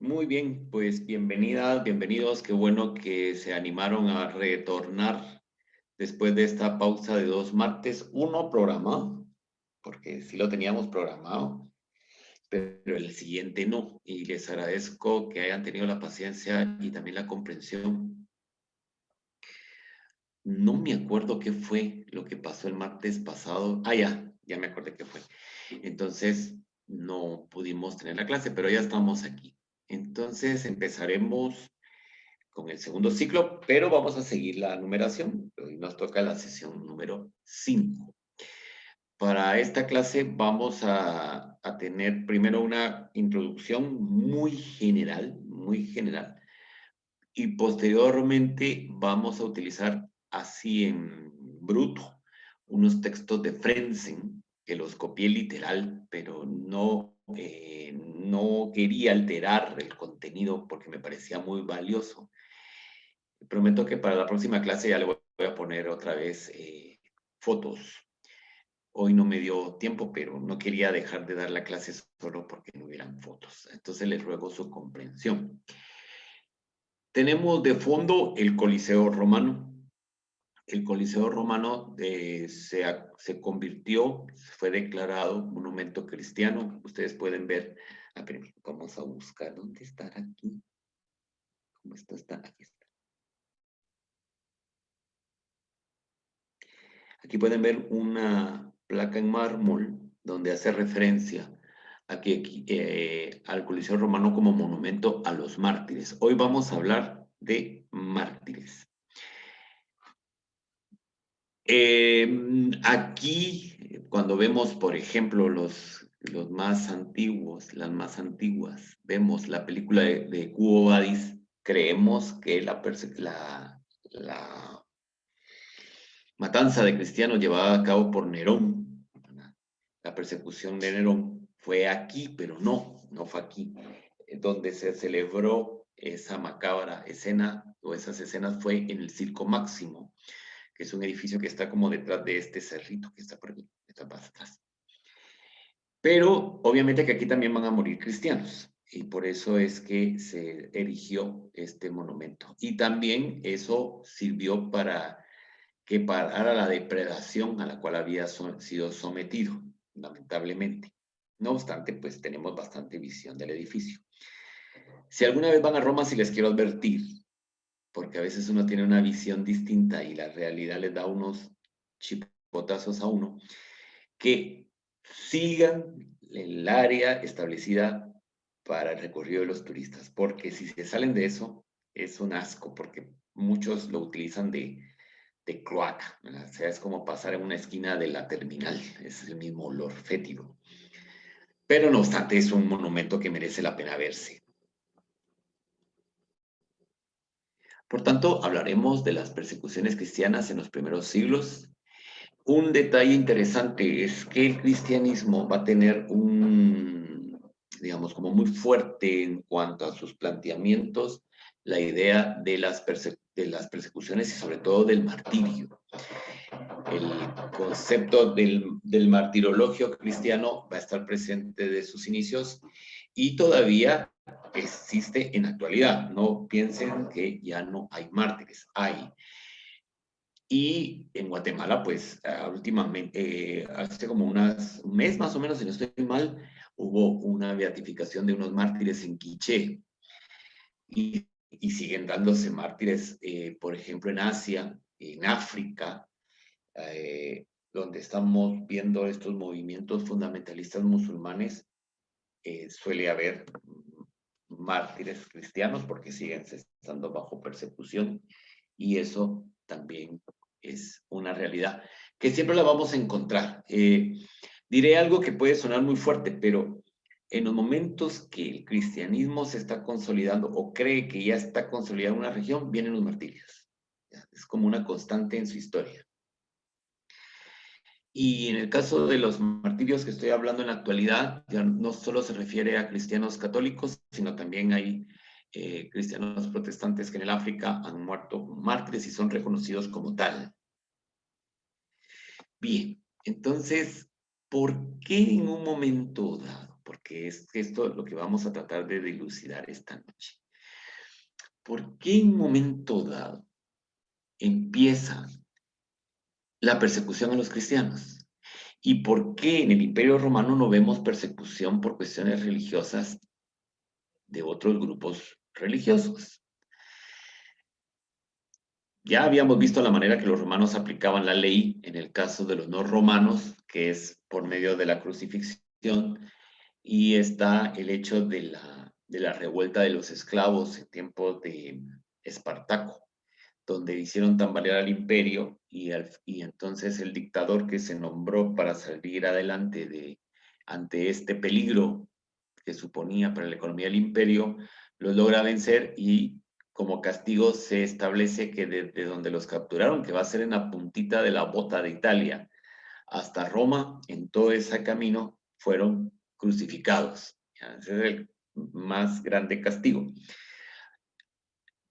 Muy bien, pues bienvenidas, bienvenidos. Qué bueno que se animaron a retornar después de esta pausa de 2 martes. Uno programado, porque sí lo teníamos programado, pero el siguiente no. Y les agradezco que hayan tenido la paciencia y también la comprensión. No me acuerdo qué fue lo que pasó el martes pasado. Ya me acordé qué fue. Entonces, no pudimos tener la clase, pero ya estamos aquí. Entonces, empezaremos con el segundo ciclo, pero vamos a seguir la numeración. Hoy nos toca la sesión número 5. Para esta clase vamos a tener primero una introducción muy general, y posteriormente vamos a utilizar así en bruto unos textos de Frentzen, que los copié literal, pero no quería alterar el contenido porque me parecía muy valioso. Prometo que para la próxima clase ya le voy a poner otra vez fotos. Hoy no me dio tiempo, pero no quería dejar de dar la clase solo porque no hubieran fotos. Entonces les ruego su comprensión. Tenemos de fondo el Coliseo Romano. El Coliseo Romano se convirtió, fue declarado monumento cristiano. Ustedes pueden ver, vamos a buscar, ¿dónde está aquí? ¿Cómo está? Aquí está. Aquí pueden ver una placa en mármol donde hace referencia al Coliseo Romano como monumento a los mártires. Hoy vamos a hablar de mártires. Aquí, cuando vemos, por ejemplo, los más antiguos, las más antiguas, vemos la película de Quo Vadis, creemos que la matanza de cristianos llevada a cabo por Nerón, la persecución de Nerón, fue aquí, pero no fue aquí. Donde se celebró esa macabra escena, o esas escenas, fue en el Circo Máximo, que es un edificio que está como detrás de este cerrito que está por aquí, está más atrás. Pero obviamente que aquí también van a morir cristianos, y por eso es que se erigió este monumento. Y también eso sirvió para que parara la depredación a la cual había sido sometido, lamentablemente. No obstante, pues tenemos bastante visión del edificio. Si alguna vez van a Roma, sí les quiero advertir, porque a veces uno tiene una visión distinta y la realidad les da unos chipotazos a uno, que sigan el área establecida para el recorrido de los turistas, porque si se salen de eso, es un asco, porque muchos lo utilizan de cloaca, ¿verdad? O sea, es como pasar en una esquina de la terminal, es el mismo olor fétido. Pero no obstante, es un monumento que merece la pena verse. Por tanto, hablaremos de las persecuciones cristianas en los primeros siglos. Un detalle interesante es que el cristianismo va a tener digamos, como muy fuerte en cuanto a sus planteamientos, la idea de las persecuciones y sobre todo del martirio. El concepto del martirologio cristiano va a estar presente de sus inicios y todavía existe en la actualidad. No piensen que ya no hay mártires, hay. Y en Guatemala, pues últimamente, hace como un mes más o menos, si no estoy mal, hubo una beatificación de unos mártires en Quiché. Y siguen dándose mártires, por ejemplo, en Asia, en África, donde estamos viendo estos movimientos fundamentalistas musulmanes. Suele haber mártires cristianos porque siguen estando bajo persecución, y eso también es una realidad que siempre la vamos a encontrar. Diré algo que puede sonar muy fuerte, pero en los momentos que el cristianismo se está consolidando o cree que ya está consolidado en una región, vienen los martirios. Es como una constante en su historia. Y en el caso de los martirios que estoy hablando en la actualidad, ya no solo se refiere a cristianos católicos, sino también hay cristianos protestantes que en el África han muerto mártires y son reconocidos como tal. Bien, entonces, ¿por qué en un momento dado? porque es esto lo que vamos a tratar de dilucidar esta noche. ¿Por qué en un momento dado empieza la persecución a los cristianos? ¿Y por qué en el Imperio Romano no vemos persecución por cuestiones religiosas de otros grupos religiosos? Ya habíamos visto la manera que los romanos aplicaban la ley en el caso de los no romanos, que es por medio de la crucifixión, y está el hecho de la revuelta de los esclavos en tiempos de Espartaco, donde hicieron tambalear al imperio y entonces el dictador que se nombró para salir adelante ante este peligro que suponía para la economía del imperio, los logra vencer y como castigo se establece que desde donde los capturaron, que va a ser en la puntita de la bota de Italia, hasta Roma, en todo ese camino, fueron crucificados. Ese es el más grande castigo.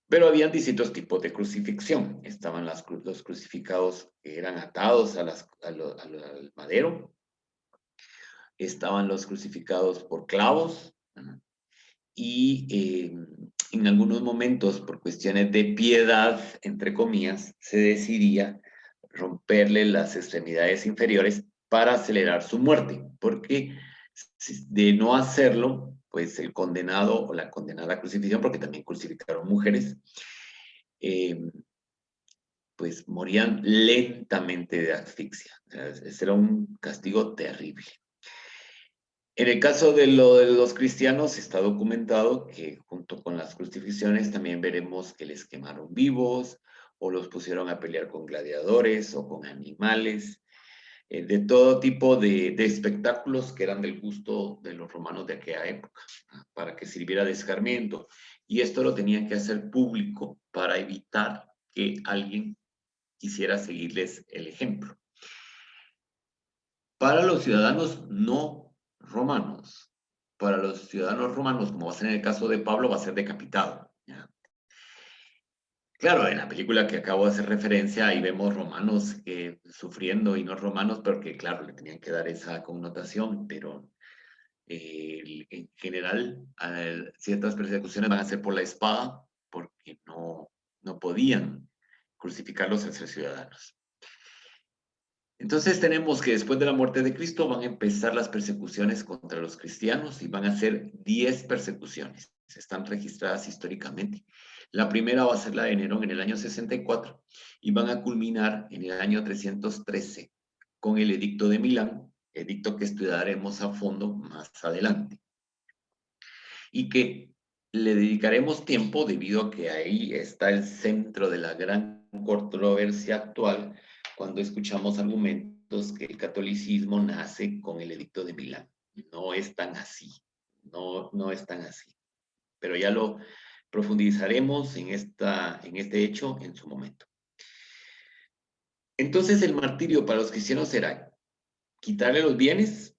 Pero habían distintos tipos de crucifixión. Estaban los crucificados que eran atados al madero. Estaban los crucificados por clavos. Y en algunos momentos, por cuestiones de piedad, entre comillas, se decidía romperle las extremidades inferiores para acelerar su muerte, porque de no hacerlo, pues el condenado o la condenada a crucifixión, porque también crucificaron mujeres, eh, pues morían lentamente de asfixia. O sea, ese era un castigo terrible. En el caso de los cristianos está documentado que junto con las crucifixiones también veremos que les quemaron vivos o los pusieron a pelear con gladiadores o con animales, de todo tipo de espectáculos que eran del gusto de los romanos de aquella época, para que sirviera de escarmiento. Y esto lo tenían que hacer público para evitar que alguien quisiera seguirles el ejemplo. Para los ciudadanos no romanos, para los ciudadanos romanos, como va a ser en el caso de Pablo, va a ser decapitado. ¿Ya? Claro, en la película que acabo de hacer referencia, ahí vemos romanos sufriendo y no romanos, pero que claro, le tenían que dar esa connotación, pero en general ciertas persecuciones van a ser por la espada, porque no podían crucificarlos al ser ciudadanos. Entonces tenemos que después de la muerte de Cristo van a empezar las persecuciones contra los cristianos y van a ser 10 persecuciones. Están registradas históricamente. La primera va a ser la de Nerón en el año 64 y van a culminar en el año 313 con el Edicto de Milán, edicto que estudiaremos a fondo más adelante. Y que le dedicaremos tiempo debido a que ahí está el centro de la gran controversia actual cuando escuchamos argumentos que el catolicismo nace con el Edicto de Milán. No es tan así, no es tan así. Pero ya lo profundizaremos en este hecho en su momento. Entonces el martirio para los cristianos será quitarle los bienes.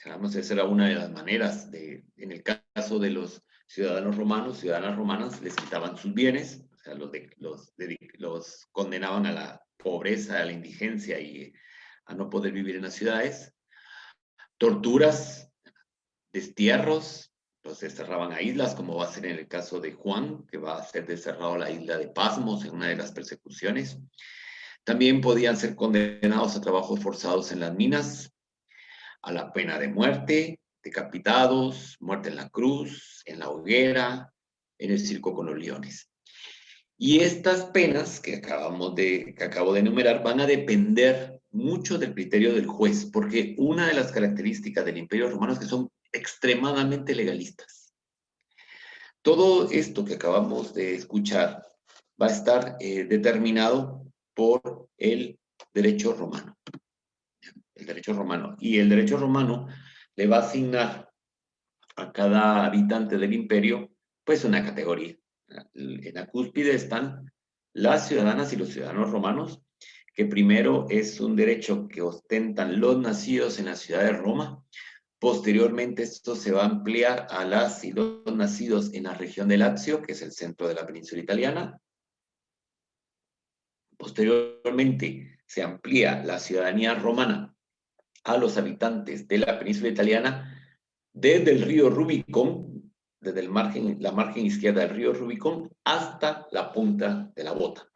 Digamos, esa era una de las maneras en el caso de los ciudadanos romanos, ciudadanas romanas, les quitaban sus bienes, o sea, los condenaban a la pobreza, a la indigencia y a no poder vivir en las ciudades. Torturas, destierros, los desterraban a islas, como va a ser en el caso de Juan, que va a ser desterrado a la isla de Pasmos en una de las persecuciones. También podían ser condenados a trabajos forzados en las minas, a la pena de muerte, decapitados, muerte en la cruz, en la hoguera, en el circo con los leones. Y estas penas que acabo de enumerar van a depender mucho del criterio del juez, porque una de las características del Imperio Romano es que son extremadamente legalistas. Todo esto que acabamos de escuchar va a estar determinado por el derecho romano. El derecho romano. Y el derecho romano le va a asignar a cada habitante del imperio, pues una categoría. En la cúspide están las ciudadanas y los ciudadanos romanos, que primero es un derecho que ostentan los nacidos en la ciudad de Roma. Posteriormente esto se va a ampliar a las y los nacidos en la región de Lazio, que es el centro de la península italiana. Posteriormente se amplía la ciudadanía romana a los habitantes de la península italiana, desde el río Rubicón, desde la margen izquierda del río Rubicón, hasta la punta de la bota.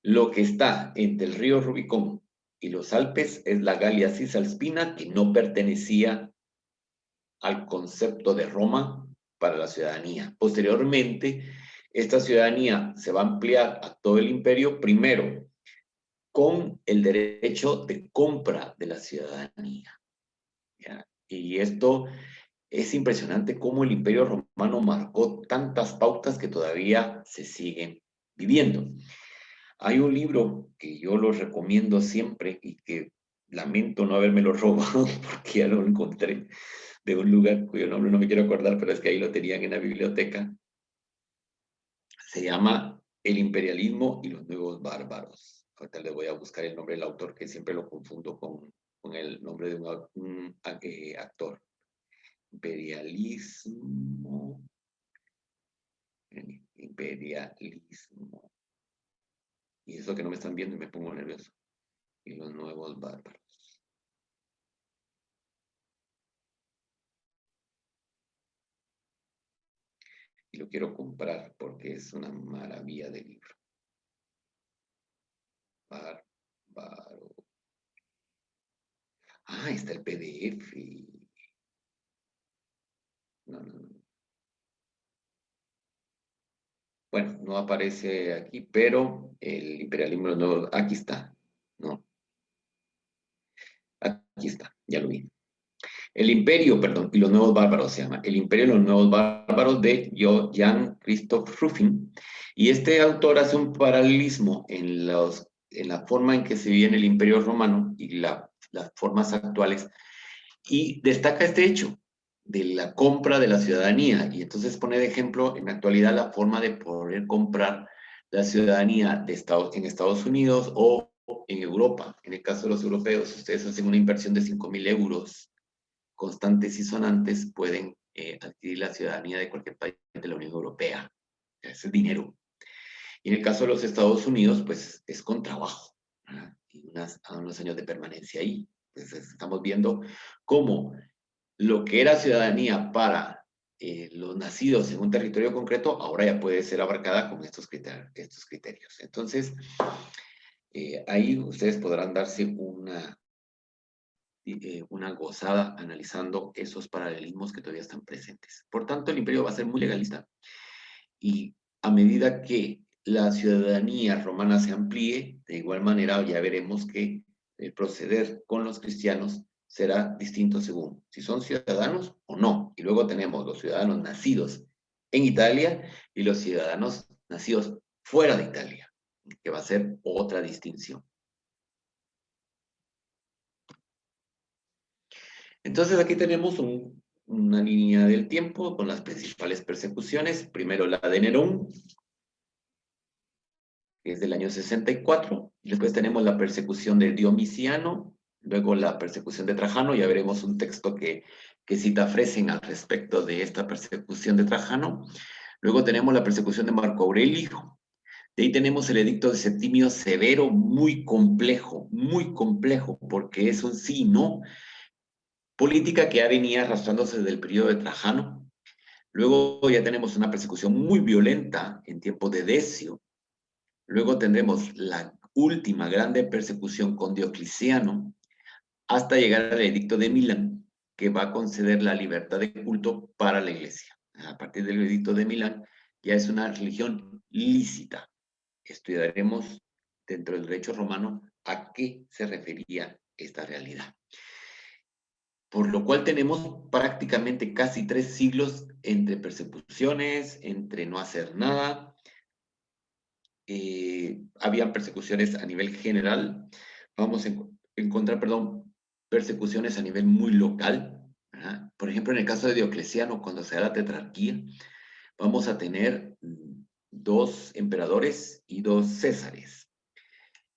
Lo que está entre el río Rubicón y los Alpes es la Galia Cisalpina, que no pertenecía al concepto de Roma para la ciudadanía. Posteriormente, esta ciudadanía se va a ampliar a todo el imperio, primero con el derecho de compra de la ciudadanía. ¿Ya? Y esto es impresionante cómo el imperio romano marcó tantas pautas que todavía se siguen viviendo. Hay un libro que yo lo recomiendo siempre y que lamento no habérmelo robado porque ya lo encontré de un lugar cuyo nombre no me quiero acordar, pero es que ahí lo tenían en la biblioteca. Se llama El imperialismo y los nuevos bárbaros. Ahorita le voy a buscar el nombre del autor, que siempre lo confundo con el nombre de un actor. Imperialismo. Imperialismo. Y eso que no me están viendo y me pongo nervioso. Y los nuevos bárbaros. Y lo quiero comprar porque es una maravilla de libro. Bárbaro. Ah, está el PDF. No, no, no. Bueno, no aparece aquí, pero el imperialismo de los nuevos, aquí está, ¿no? Aquí está, ya lo vi. El imperio, perdón, y los nuevos bárbaros se llama. El imperio y los nuevos bárbaros de Jan Christoph Ruffin. Y este autor hace un paralelismo en la forma en que se vive en el imperio romano y las formas actuales. Y destaca este hecho de la compra de la ciudadanía. Y entonces pone de ejemplo en la actualidad la forma de poder comprar la ciudadanía en Estados Unidos o en Europa. En el caso de los europeos, ustedes hacen una inversión de 5.000 euros constantes y sonantes, pueden adquirir la ciudadanía de cualquier país de la Unión Europea. Ese es dinero. Y en el caso de los Estados Unidos, pues es con trabajo, ¿verdad? Y unos años de permanencia ahí. Entonces estamos viendo cómo lo que era ciudadanía para los nacidos en un territorio concreto, ahora ya puede ser abarcada con estos criterios. Entonces, ahí ustedes podrán darse una gozada analizando esos paralelismos que todavía están presentes. Por tanto, el imperio va a ser muy legalista y a medida que la ciudadanía romana se amplíe, de igual manera ya veremos que el proceder con los cristianos será distinto según si son ciudadanos o no. Y luego tenemos los ciudadanos nacidos en Italia y los ciudadanos nacidos fuera de Italia, que va a ser otra distinción. Entonces aquí tenemos una línea del tiempo con las principales persecuciones. Primero la de Nerón, que es del año 64. Después tenemos la persecución de Domiciano, luego la persecución de Trajano. Ya veremos un texto que cita Fresen al respecto de esta persecución de Trajano. Luego tenemos la persecución de Marco Aurelio. De ahí tenemos el edicto de Septimio Severo, muy complejo, porque es un sí, no, política que ya venía arrastrándose desde el periodo de Trajano. Luego ya tenemos una persecución muy violenta en tiempos de Decio. Luego tendremos la última grande persecución con Diocleciano hasta llegar al edicto de Milán, que va a conceder la libertad de culto para la iglesia. A partir del edicto de Milán ya es una religión lícita. Estudiaremos dentro del derecho romano a qué se refería esta realidad. Por lo cual tenemos prácticamente casi 3 siglos entre persecuciones, entre no hacer nada. Habían persecuciones a nivel general. Vamos a encontrar, perdón, persecuciones a nivel muy local. ¿Verdad? Por ejemplo, en el caso de Diocleciano, cuando se da la tetrarquía, vamos a tener 2 emperadores y 2 césares.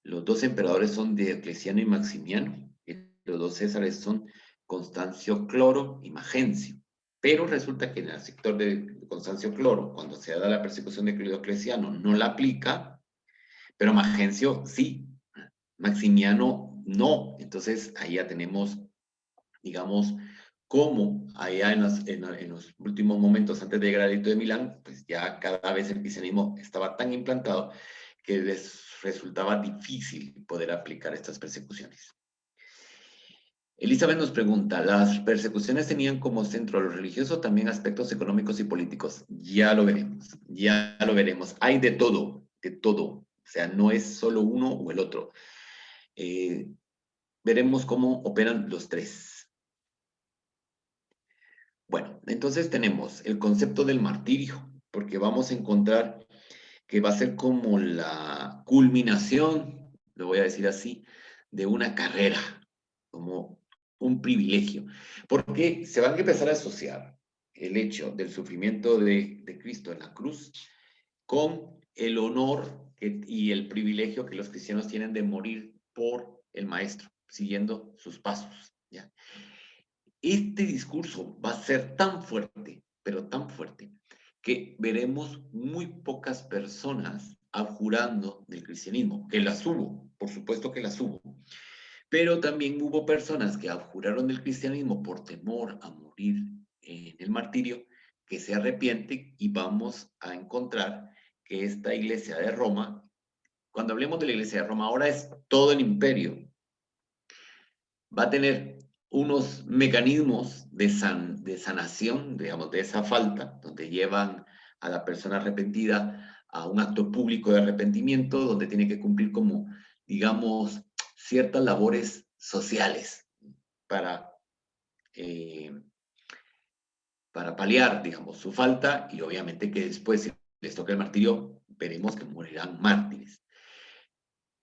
Los 2 emperadores son Diocleciano y Maximiano. Y los 2 césares son Constancio Cloro y Magencio. Pero resulta que en el sector de Constancio Cloro, cuando se da la persecución de Diocleciano, no la aplica, pero Magencio sí, Maximiano no. Entonces ahí ya tenemos, digamos, como allá en los últimos momentos antes de llegar al edicto de Milán, pues ya cada vez el cristianismo estaba tan implantado que les resultaba difícil poder aplicar estas persecuciones. Elizabeth nos pregunta, ¿las persecuciones tenían como centro lo religioso también aspectos económicos y políticos? Ya lo veremos, ya lo veremos. Hay de todo, de todo. O sea, no es solo uno o el otro. Veremos cómo operan los tres. Bueno, entonces tenemos el concepto del martirio, porque vamos a encontrar que va a ser como la culminación, lo voy a decir así, de una carrera, como un privilegio, porque se van a empezar a asociar el hecho del sufrimiento de Cristo en la cruz con el honor y el privilegio que los cristianos tienen de morir por el Maestro, siguiendo sus pasos. ¿Ya? Este discurso va a ser tan fuerte, pero tan fuerte, que veremos muy pocas personas abjurando del cristianismo, que las hubo, por supuesto que las hubo, pero también hubo personas que abjuraron del cristianismo por temor a morir en el martirio, que se arrepienten y vamos a encontrar que esta iglesia de Roma, cuando hablemos de la iglesia de Roma, ahora es todo el imperio, va a tener unos mecanismos de sanación, digamos, de esa falta, donde llevan a la persona arrepentida a un acto público de arrepentimiento, donde tiene que cumplir como, digamos, ciertas labores sociales para, eh, para paliar, digamos, su falta y obviamente que después, si les toca el martirio, veremos que morirán mártires.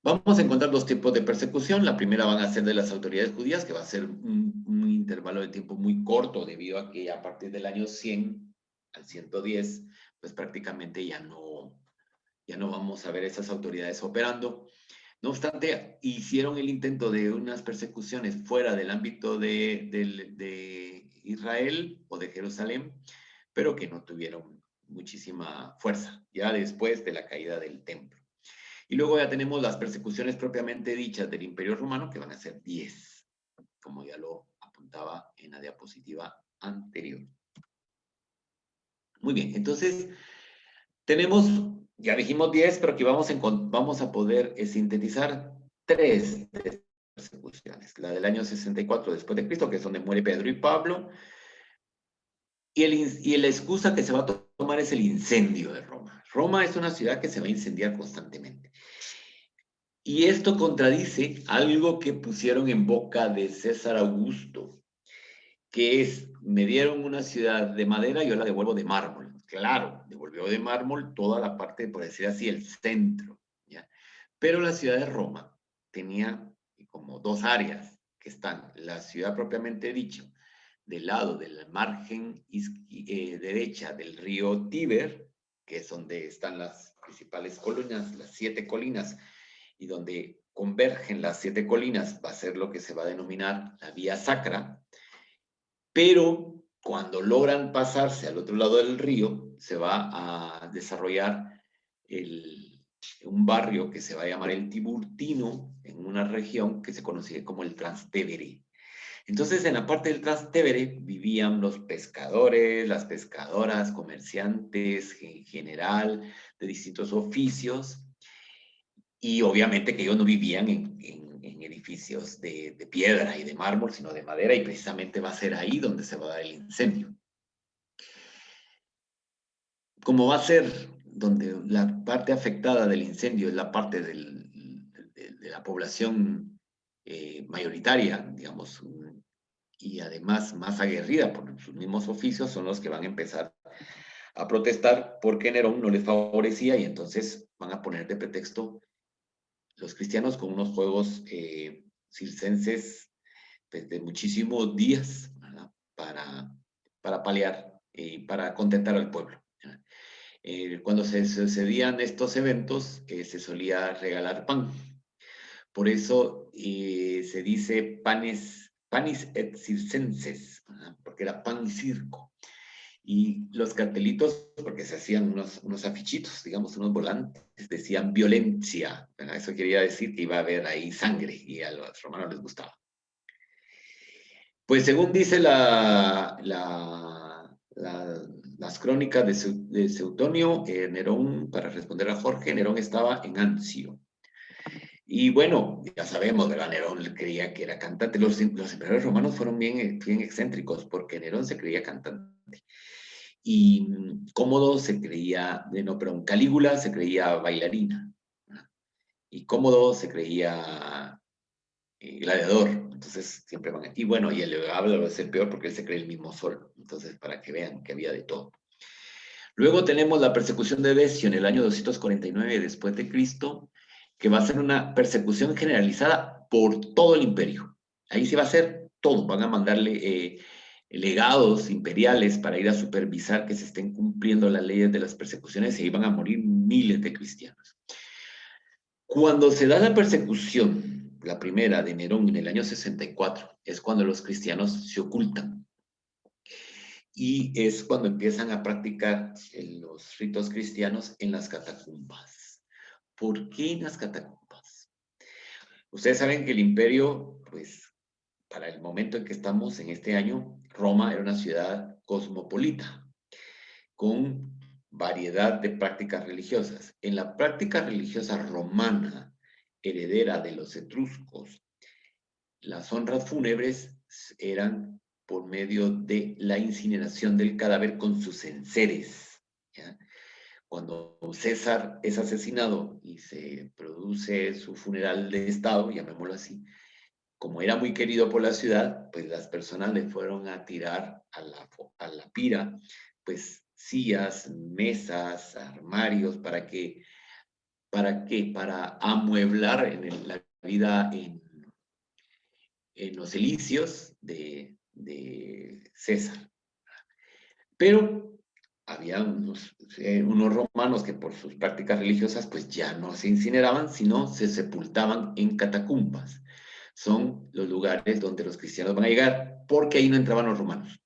Vamos a encontrar dos tipos de persecución. La primera van a ser de las autoridades judías, que va a ser un intervalo de tiempo muy corto, debido a que a partir del año 100 al 110, pues prácticamente ya no vamos a ver esas autoridades operando. No obstante, hicieron el intento de unas persecuciones fuera del ámbito de Israel o de Jerusalén, pero que no tuvieron muchísima fuerza, ya después de la caída del templo. Y luego ya tenemos las persecuciones propiamente dichas del Imperio Romano, que van a ser 10, como ya lo apuntaba en la diapositiva anterior. Muy bien, entonces tenemos, ya dijimos 10, pero aquí vamos a poder sintetizar 3 persecuciones. La del año 64 después de Cristo, que es donde muere Pedro y Pablo, y la excusa que se va a tomar es el incendio de Roma. Roma es una ciudad que se va a incendiar constantemente. Y esto contradice algo que pusieron en boca de César Augusto, que es, me dieron una ciudad de madera y yo la devuelvo de mármol. Claro, devolvió de mármol toda la parte, por decir así, el centro. ¿Ya? Pero la ciudad de Roma tenía como dos áreas, que están la ciudad propiamente dicho, del lado del margen derecha del río Tíber, que es donde están las principales colinas, las 7 colinas, y donde convergen las 7 colinas, va a ser lo que se va a denominar la vía sacra, pero cuando logran pasarse al otro lado del río, se va a desarrollar un barrio que se va a llamar el Tiburtino, en una región que se conoce como el Trastevere. Entonces, en la parte del Trastevere vivían los pescadores, las pescadoras, comerciantes en general, de distintos oficios, y obviamente que ellos no vivían en edificios de piedra y de mármol, sino de madera, y precisamente va a ser ahí donde se va a dar el incendio. Como va a ser donde la parte afectada del incendio es la parte de la población mayoritaria, digamos, y además más aguerrida por sus mismos oficios, son los que van a empezar a protestar porque Nerón no les favorecía y entonces van a poner de pretexto los cristianos con unos juegos circenses de muchísimos días, ¿verdad? Para paliar y para contentar al pueblo. Cuando se sucedían estos eventos, se solía regalar pan. Por eso se dice panis et circenses, ¿verdad? Porque era pan y circo. Y los cartelitos, porque se hacían unos afichitos, digamos, unos volantes, decían violencia. ¿Verdad? Eso quería decir que iba a haber ahí sangre y a los romanos les gustaba. Pues según dice las crónicas de Suetonio, Nerón, para responder a Jorge, Nerón estaba en Anzio. Y bueno, ya sabemos, ¿verdad? Nerón creía que era cantante. Los emperadores romanos fueron bien excéntricos porque Nerón se creía cantante. Y Cómodo se creía, no, perdón, Calígula se creía bailarina. ¿Verdad? Y Cómodo se creía gladiador. Entonces siempre van. Y bueno, y el Habla es el peor porque él se cree el mismo sol. Entonces, para que vean que había de todo. Luego tenemos la persecución de Decio en el año 249 después de Cristo, que va a ser una persecución generalizada por todo el imperio. Ahí se va a hacer todo, van a mandarle legados imperiales para ir a supervisar que se estén cumpliendo las leyes de las persecuciones y ahí van a morir miles de cristianos. Cuando se da la persecución, la primera de Nerón en el año 64, es cuando los cristianos se ocultan y es cuando empiezan a practicar los ritos cristianos en las catacumbas. ¿Por qué en las catacumbas? Ustedes saben que el imperio, pues, para el momento en que estamos en este año, Roma era una ciudad cosmopolita, con variedad de prácticas religiosas. En la práctica religiosa romana, heredera de los etruscos, las honras fúnebres eran por medio de la incineración del cadáver con sus enseres. ¿Ya? Cuando César es asesinado y se produce su funeral de Estado, llamémoslo así, como era muy querido por la ciudad, pues las personas le fueron a tirar a la pira, pues sillas, mesas, armarios, para amueblar la vida en los elicios de César. Pero había unos romanos que por sus prácticas religiosas pues ya no se incineraban, sino se sepultaban en catacumbas. Son los lugares donde los cristianos van a llegar, porque ahí no entraban los romanos.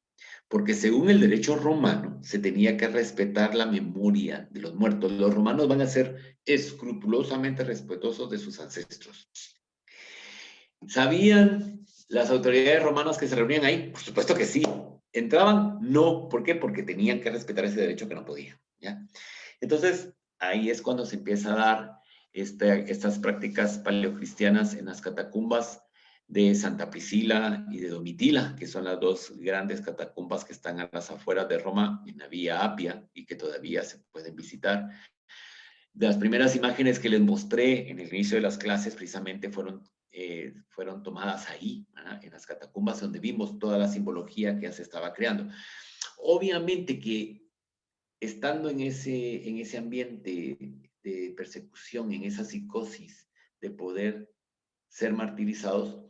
Porque según el derecho romano se tenía que respetar la memoria de los muertos. Los romanos van a ser escrupulosamente respetuosos de sus ancestros. ¿Sabían las autoridades romanas que se reunían ahí? Por supuesto que sí. ¿Entraban? No. ¿Por qué? Porque tenían que respetar ese derecho que no podían. ¿Ya? Entonces, ahí es cuando se empieza a dar estas prácticas paleocristianas en las catacumbas de Santa Priscila y de Domitila, que son las dos grandes catacumbas que están a las afueras de Roma, en la Vía Apia, y que todavía se pueden visitar. De las primeras imágenes que les mostré en el inicio de las clases precisamente fueron tomadas ahí, ¿verdad? En las catacumbas, donde vimos toda la simbología que ya se estaba creando. Obviamente que estando en ese ambiente de persecución, en esa psicosis de poder ser martirizados,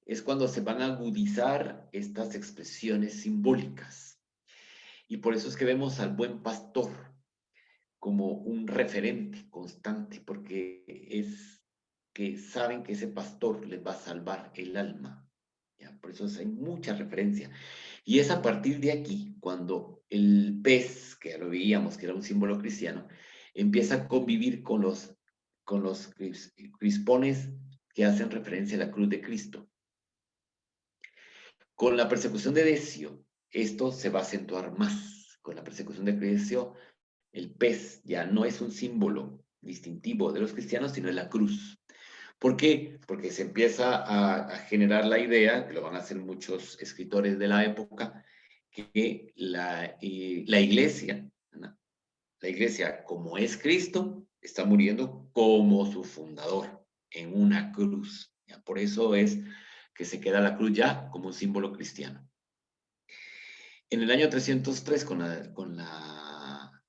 es cuando se van a agudizar estas expresiones simbólicas. Y por eso es que vemos al buen pastor como un referente constante, porque es que saben que ese pastor les va a salvar el alma. ¿Ya? Por eso hay mucha referencia. Y es a partir de aquí cuando el pez, que ya lo veíamos que era un símbolo cristiano, empieza a convivir con los crispones que hacen referencia a la cruz de Cristo. Con la persecución de Decio, esto se va a acentuar más. Con la persecución de Decio, el pez ya no es un símbolo distintivo de los cristianos, sino es la cruz. ¿Por qué? Porque se empieza a generar la idea, que lo van a hacer muchos escritores de la época, que la iglesia, ¿no? La iglesia, como es Cristo, está muriendo como su fundador, en una cruz. ¿Ya? Por eso es que se queda la cruz ya como un símbolo cristiano. En el año 303, con la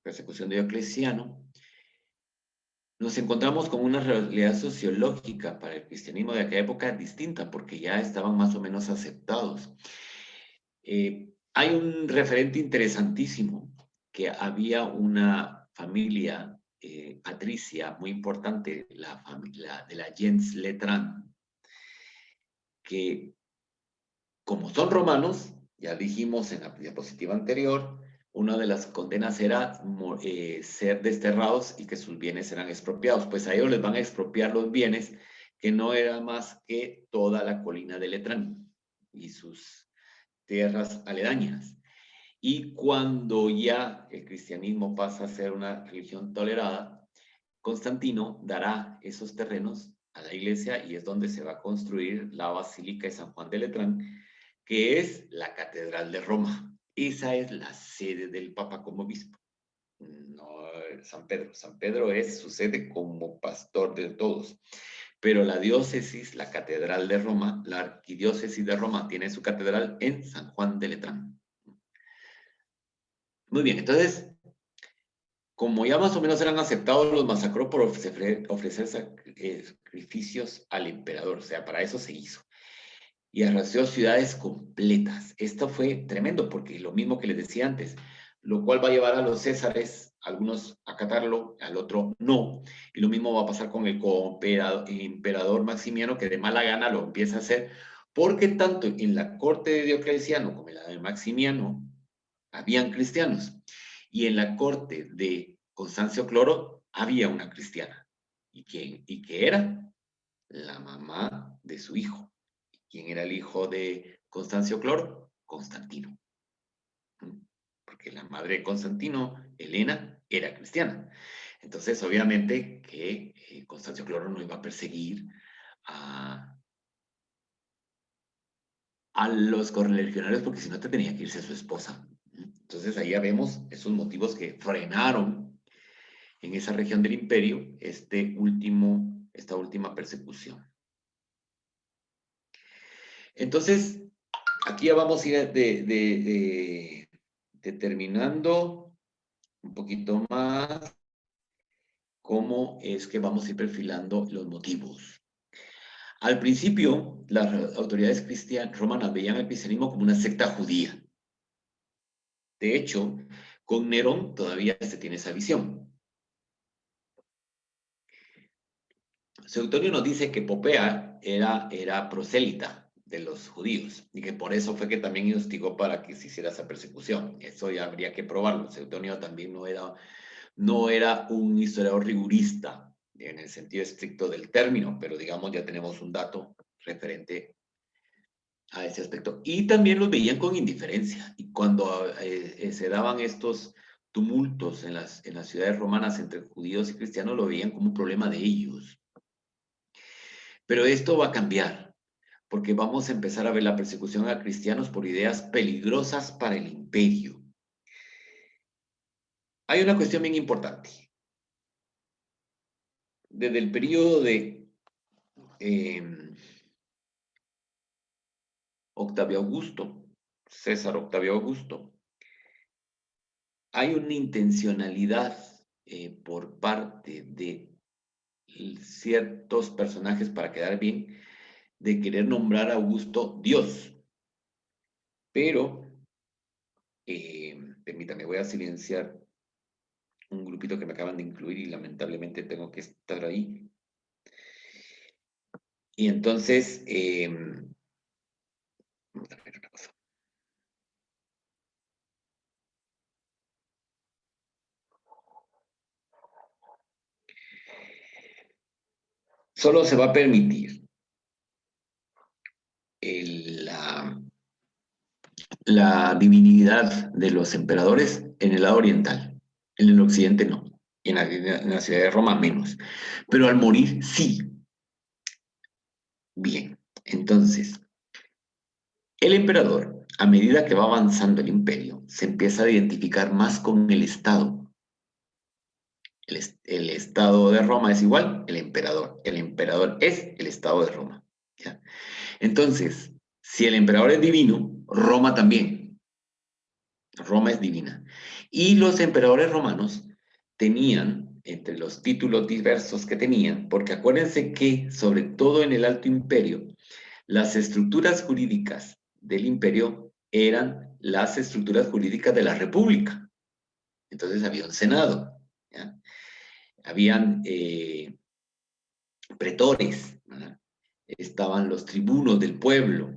persecución de Diocleciano, nos encontramos con una realidad sociológica para el cristianismo de aquella época distinta, porque ya estaban más o menos aceptados. Hay un referente interesantísimo, que había una familia patricia muy importante, la familia de la gens Letrán, que como son romanos, ya dijimos en la diapositiva anterior, una de las condenas era ser desterrados y que sus bienes serán expropiados. Pues a ellos les van a expropiar los bienes, que no era más que toda la colina de Letrán. y sus tierras aledañas. Y cuando ya el cristianismo pasa a ser una religión tolerada, Constantino dará esos terrenos a la iglesia y es donde se va a construir la Basílica de San Juan de Letrán, que es la Catedral de Roma. Esa es la sede del Papa como obispo. No San Pedro. San Pedro es su sede como pastor de todos. Pero la diócesis, la Catedral de Roma, la Arquidiócesis de Roma, tiene su catedral en San Juan de Letrán. Muy bien, entonces, como ya más o menos eran aceptados, los masacró por ofrecer sacrificios al emperador. O sea, para eso se hizo. Y arrasó ciudades completas. Esto fue tremendo, porque lo mismo que les decía antes, lo cual va a llevar a los césares, algunos a acatarlo, al otro no. Y lo mismo va a pasar con el emperador Maximiano, que de mala gana lo empieza a hacer, porque tanto en la corte de Diocleciano como en la de Maximiano habían cristianos. Y en la corte de Constancio Cloro había una cristiana. ¿Y quién? ¿Y qué era? La mamá de su hijo. ¿Quién era el hijo de Constancio Cloro? Constantino. Porque la madre de Constantino, Helena, era cristiana. Entonces, obviamente que Constancio Cloro no iba a perseguir a los correligionarios porque si no te tenía que irse su esposa. Entonces, ahí ya vemos esos motivos que frenaron en esa región del imperio esta última persecución. Entonces, aquí ya vamos a ir determinando un poquito más cómo es que vamos a ir perfilando los motivos. Al principio, las autoridades romanas veían al cristianismo como una secta judía. De hecho, con Nerón todavía se tiene esa visión. Suetonio nos dice que Popea era prosélita de los judíos y que por eso fue que también instigó para que se hiciera esa persecución. Eso ya habría que probarlo. Suetonio también no era un historiador rigurista en el sentido estricto del término, pero digamos ya tenemos un dato referente a ese aspecto. Y también los veían con indiferencia. Y cuando se daban estos tumultos en las ciudades romanas entre judíos y cristianos, lo veían como un problema de ellos. Pero esto va a cambiar, porque vamos a empezar a ver la persecución a cristianos por ideas peligrosas para el imperio. Hay una cuestión bien importante. Desde el periodo de Octavio Augusto, César Octavio Augusto, hay una intencionalidad por parte de ciertos personajes para quedar bien, de querer nombrar a Augusto Dios. Pero, permítame, voy a silenciar un grupito que me acaban de incluir y lamentablemente tengo que estar ahí. Y entonces, vamos a ver una cosa. Solo se va a permitir la divinidad de los emperadores en el lado oriental. En el occidente no. En la ciudad de Roma menos. Pero al morir, sí. Bien, entonces, el emperador, a medida que va avanzando el imperio, se empieza a identificar más con el Estado. El Estado de Roma es igual, el emperador. El emperador es el Estado de Roma. ¿Ya? Entonces, si el emperador es divino, Roma también. Roma es divina. Y los emperadores romanos tenían, entre los títulos diversos que tenían, porque acuérdense que, sobre todo en el Alto Imperio, las estructuras jurídicas del imperio eran las estructuras jurídicas de la república. Entonces había un senado, ¿ya? Habían pretores, ¿verdad? Estaban los tribunos del pueblo,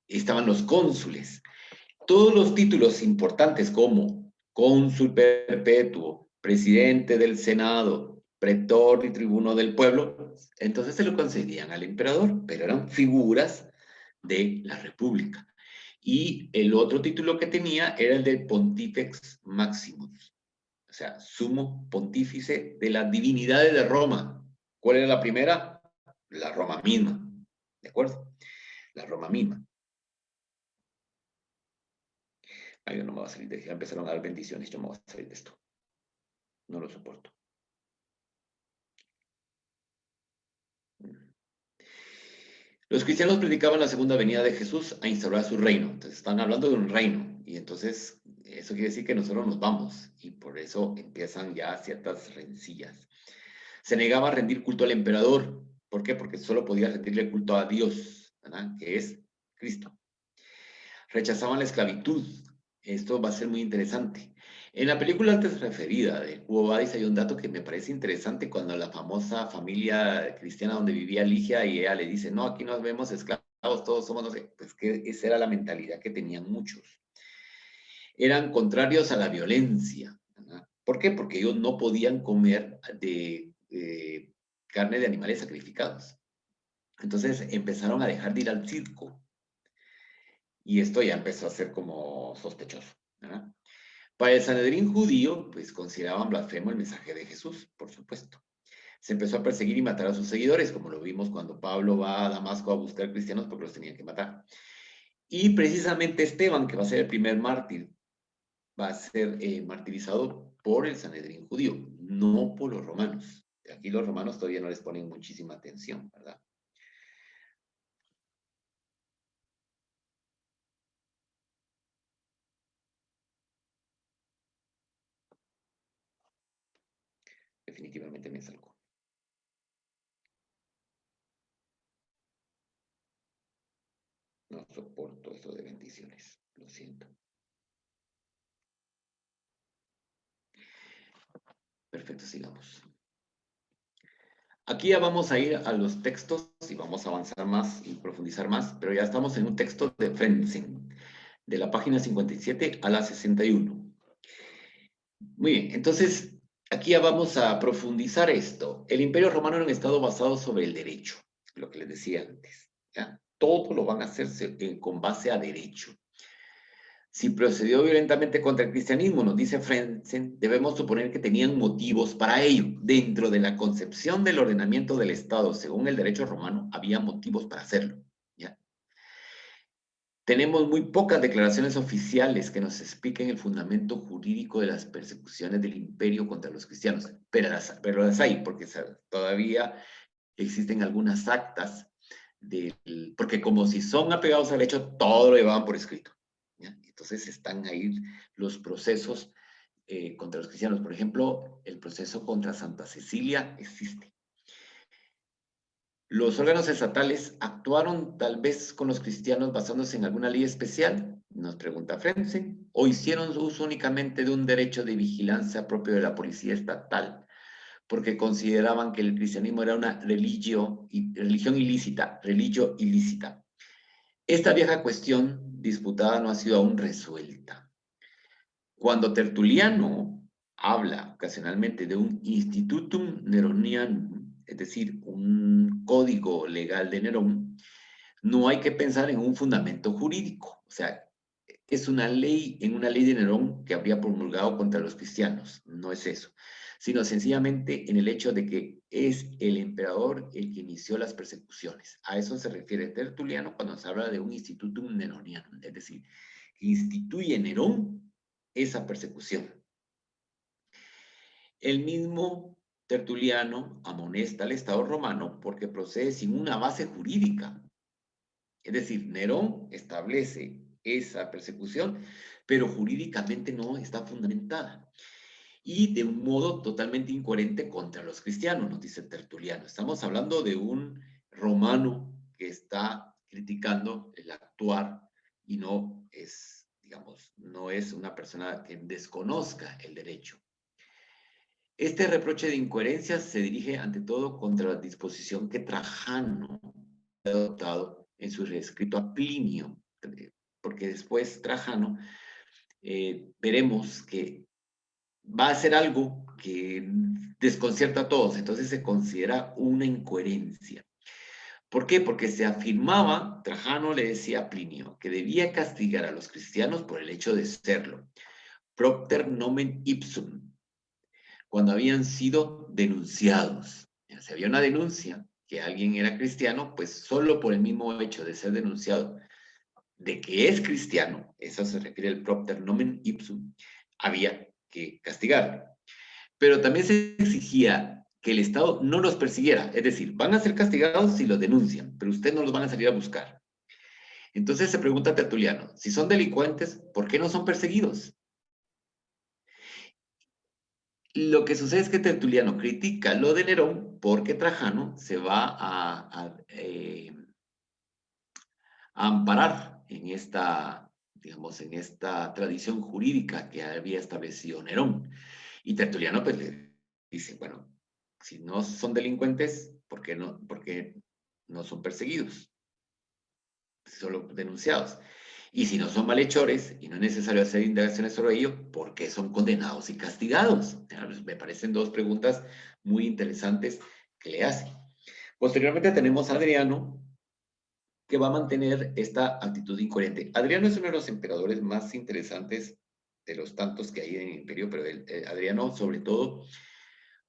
estaban los cónsules. Todos los títulos importantes como cónsul perpetuo, presidente del senado, pretor y tribuno del pueblo, entonces se lo concedían al emperador, pero eran figuras de la República. Y el otro título que tenía era el de Pontifex Maximus, o sea, sumo pontífice de las divinidades de Roma. ¿Cuál era la primera? La Roma misma, ¿de acuerdo? La Roma misma. Ay, yo no me voy a salir de aquí, ya empezaron a dar bendiciones, yo me voy a salir de esto. No lo soporto. Los cristianos predicaban la segunda venida de Jesús a instaurar su reino. Entonces están hablando de un reino. Y entonces eso quiere decir que nosotros nos vamos. Y por eso empiezan ya ciertas rencillas. Se negaba a rendir culto al emperador. ¿Por qué? Porque solo podía rendirle culto a Dios, ¿verdad? Que es Cristo. Rechazaban la esclavitud. Esto va a ser muy interesante. En la película antes referida de Quo Vadis hay un dato que me parece interesante cuando la famosa familia cristiana donde vivía Ligia y ella le dice, no, aquí nos vemos esclavos, todos somos, no sé, pues que esa era la mentalidad que tenían muchos. Eran contrarios a la violencia, ¿verdad? ¿Por qué? Porque ellos no podían comer de carne de animales sacrificados. Entonces empezaron a dejar de ir al circo y esto ya empezó a ser como sospechoso, ¿verdad? Para el Sanedrín judío, pues consideraban blasfemo el mensaje de Jesús, por supuesto. Se empezó a perseguir y matar a sus seguidores, como lo vimos cuando Pablo va a Damasco a buscar cristianos porque los tenían que matar. Y precisamente Esteban, que va a ser el primer mártir, va a ser martirizado por el Sanedrín judío, no por los romanos. Aquí los romanos todavía no les ponen muchísima atención, ¿verdad? Definitivamente me salgo. No soporto eso de bendiciones, lo siento. Perfecto, sigamos. Aquí ya vamos a ir a los textos y vamos a avanzar más y profundizar más, pero ya estamos en un texto de Frentzen, de la página 57 a la 61. Muy bien, entonces aquí ya vamos a profundizar esto. El Imperio Romano era un estado basado sobre el derecho, lo que les decía antes. ¿Ya? Todo lo van a hacer con base a derecho. Si procedió violentamente contra el cristianismo, nos dice Frentzen, debemos suponer que tenían motivos para ello. Dentro de la concepción del ordenamiento del Estado, según el derecho romano, había motivos para hacerlo. ¿Ya? Tenemos muy pocas declaraciones oficiales que nos expliquen el fundamento jurídico de las persecuciones del imperio contra los cristianos, pero las hay, porque todavía existen algunas actas, porque como si son apegados al hecho, todo lo llevaban por escrito. ¿Ya? Entonces están ahí los procesos contra los cristianos. Por ejemplo, el proceso contra Santa Cecilia existe. ¿Los órganos estatales actuaron tal vez con los cristianos basándose en alguna ley especial? Nos pregunta Frentzen. ¿O hicieron uso únicamente de un derecho de vigilancia propio de la policía estatal? Porque consideraban que el cristianismo era una religión ilícita, religio ilícita. Esta vieja cuestión disputada no ha sido aún resuelta. Cuando Tertuliano habla ocasionalmente de un institutum neronianum, es decir, un código legal de Nerón, no hay que pensar en un fundamento jurídico. O sea, es una ley, en una ley de Nerón que habría promulgado contra los cristianos. No es eso, sino sencillamente en el hecho de que es el emperador el que inició las persecuciones. A eso se refiere Tertuliano cuando se habla de un institutum neronianum, es decir, que instituye Nerón esa persecución. El mismo Tertuliano amonesta al Estado romano porque procede sin una base jurídica. Es decir, Nerón establece esa persecución, pero jurídicamente no está fundamentada. Y de un modo totalmente incoherente contra los cristianos, nos dice Tertuliano. Estamos hablando de un romano que está criticando el actuar y no es, digamos, no es una persona que desconozca el derecho. Este reproche de incoherencia se dirige ante todo contra la disposición que Trajano ha adoptado en su reescrito a Plinio, porque después Trajano veremos que va a hacer algo que desconcierta a todos, entonces se considera una incoherencia. ¿Por qué? Porque se afirmaba, Trajano le decía a Plinio, que debía castigar a los cristianos por el hecho de serlo. Propter nomen ipsum, cuando habían sido denunciados. Si había una denuncia que alguien era cristiano, pues solo por el mismo hecho de ser denunciado de que es cristiano, eso se refiere al propter nomen ipsum, había que castigarlo. Pero también se exigía que el Estado no los persiguiera, es decir, van a ser castigados si los denuncian, pero ustedes no los van a salir a buscar. Entonces se pregunta Tertuliano, si son delincuentes, ¿por qué no son perseguidos? Lo que sucede es que Tertuliano critica lo de Nerón porque Trajano se va a amparar en esta, digamos, en esta tradición jurídica que había establecido Nerón. Y Tertuliano pues le dice, bueno, si no son delincuentes, por qué no son perseguidos? Solo denunciados. Y si no son malhechores y no es necesario hacer indagaciones sobre ello, ¿por qué son condenados y castigados? Me parecen dos preguntas muy interesantes que le hace. Posteriormente tenemos a Adriano, que va a mantener esta actitud incoherente. Adriano es uno de los emperadores más interesantes de los tantos que hay en el imperio, pero Adriano sobre todo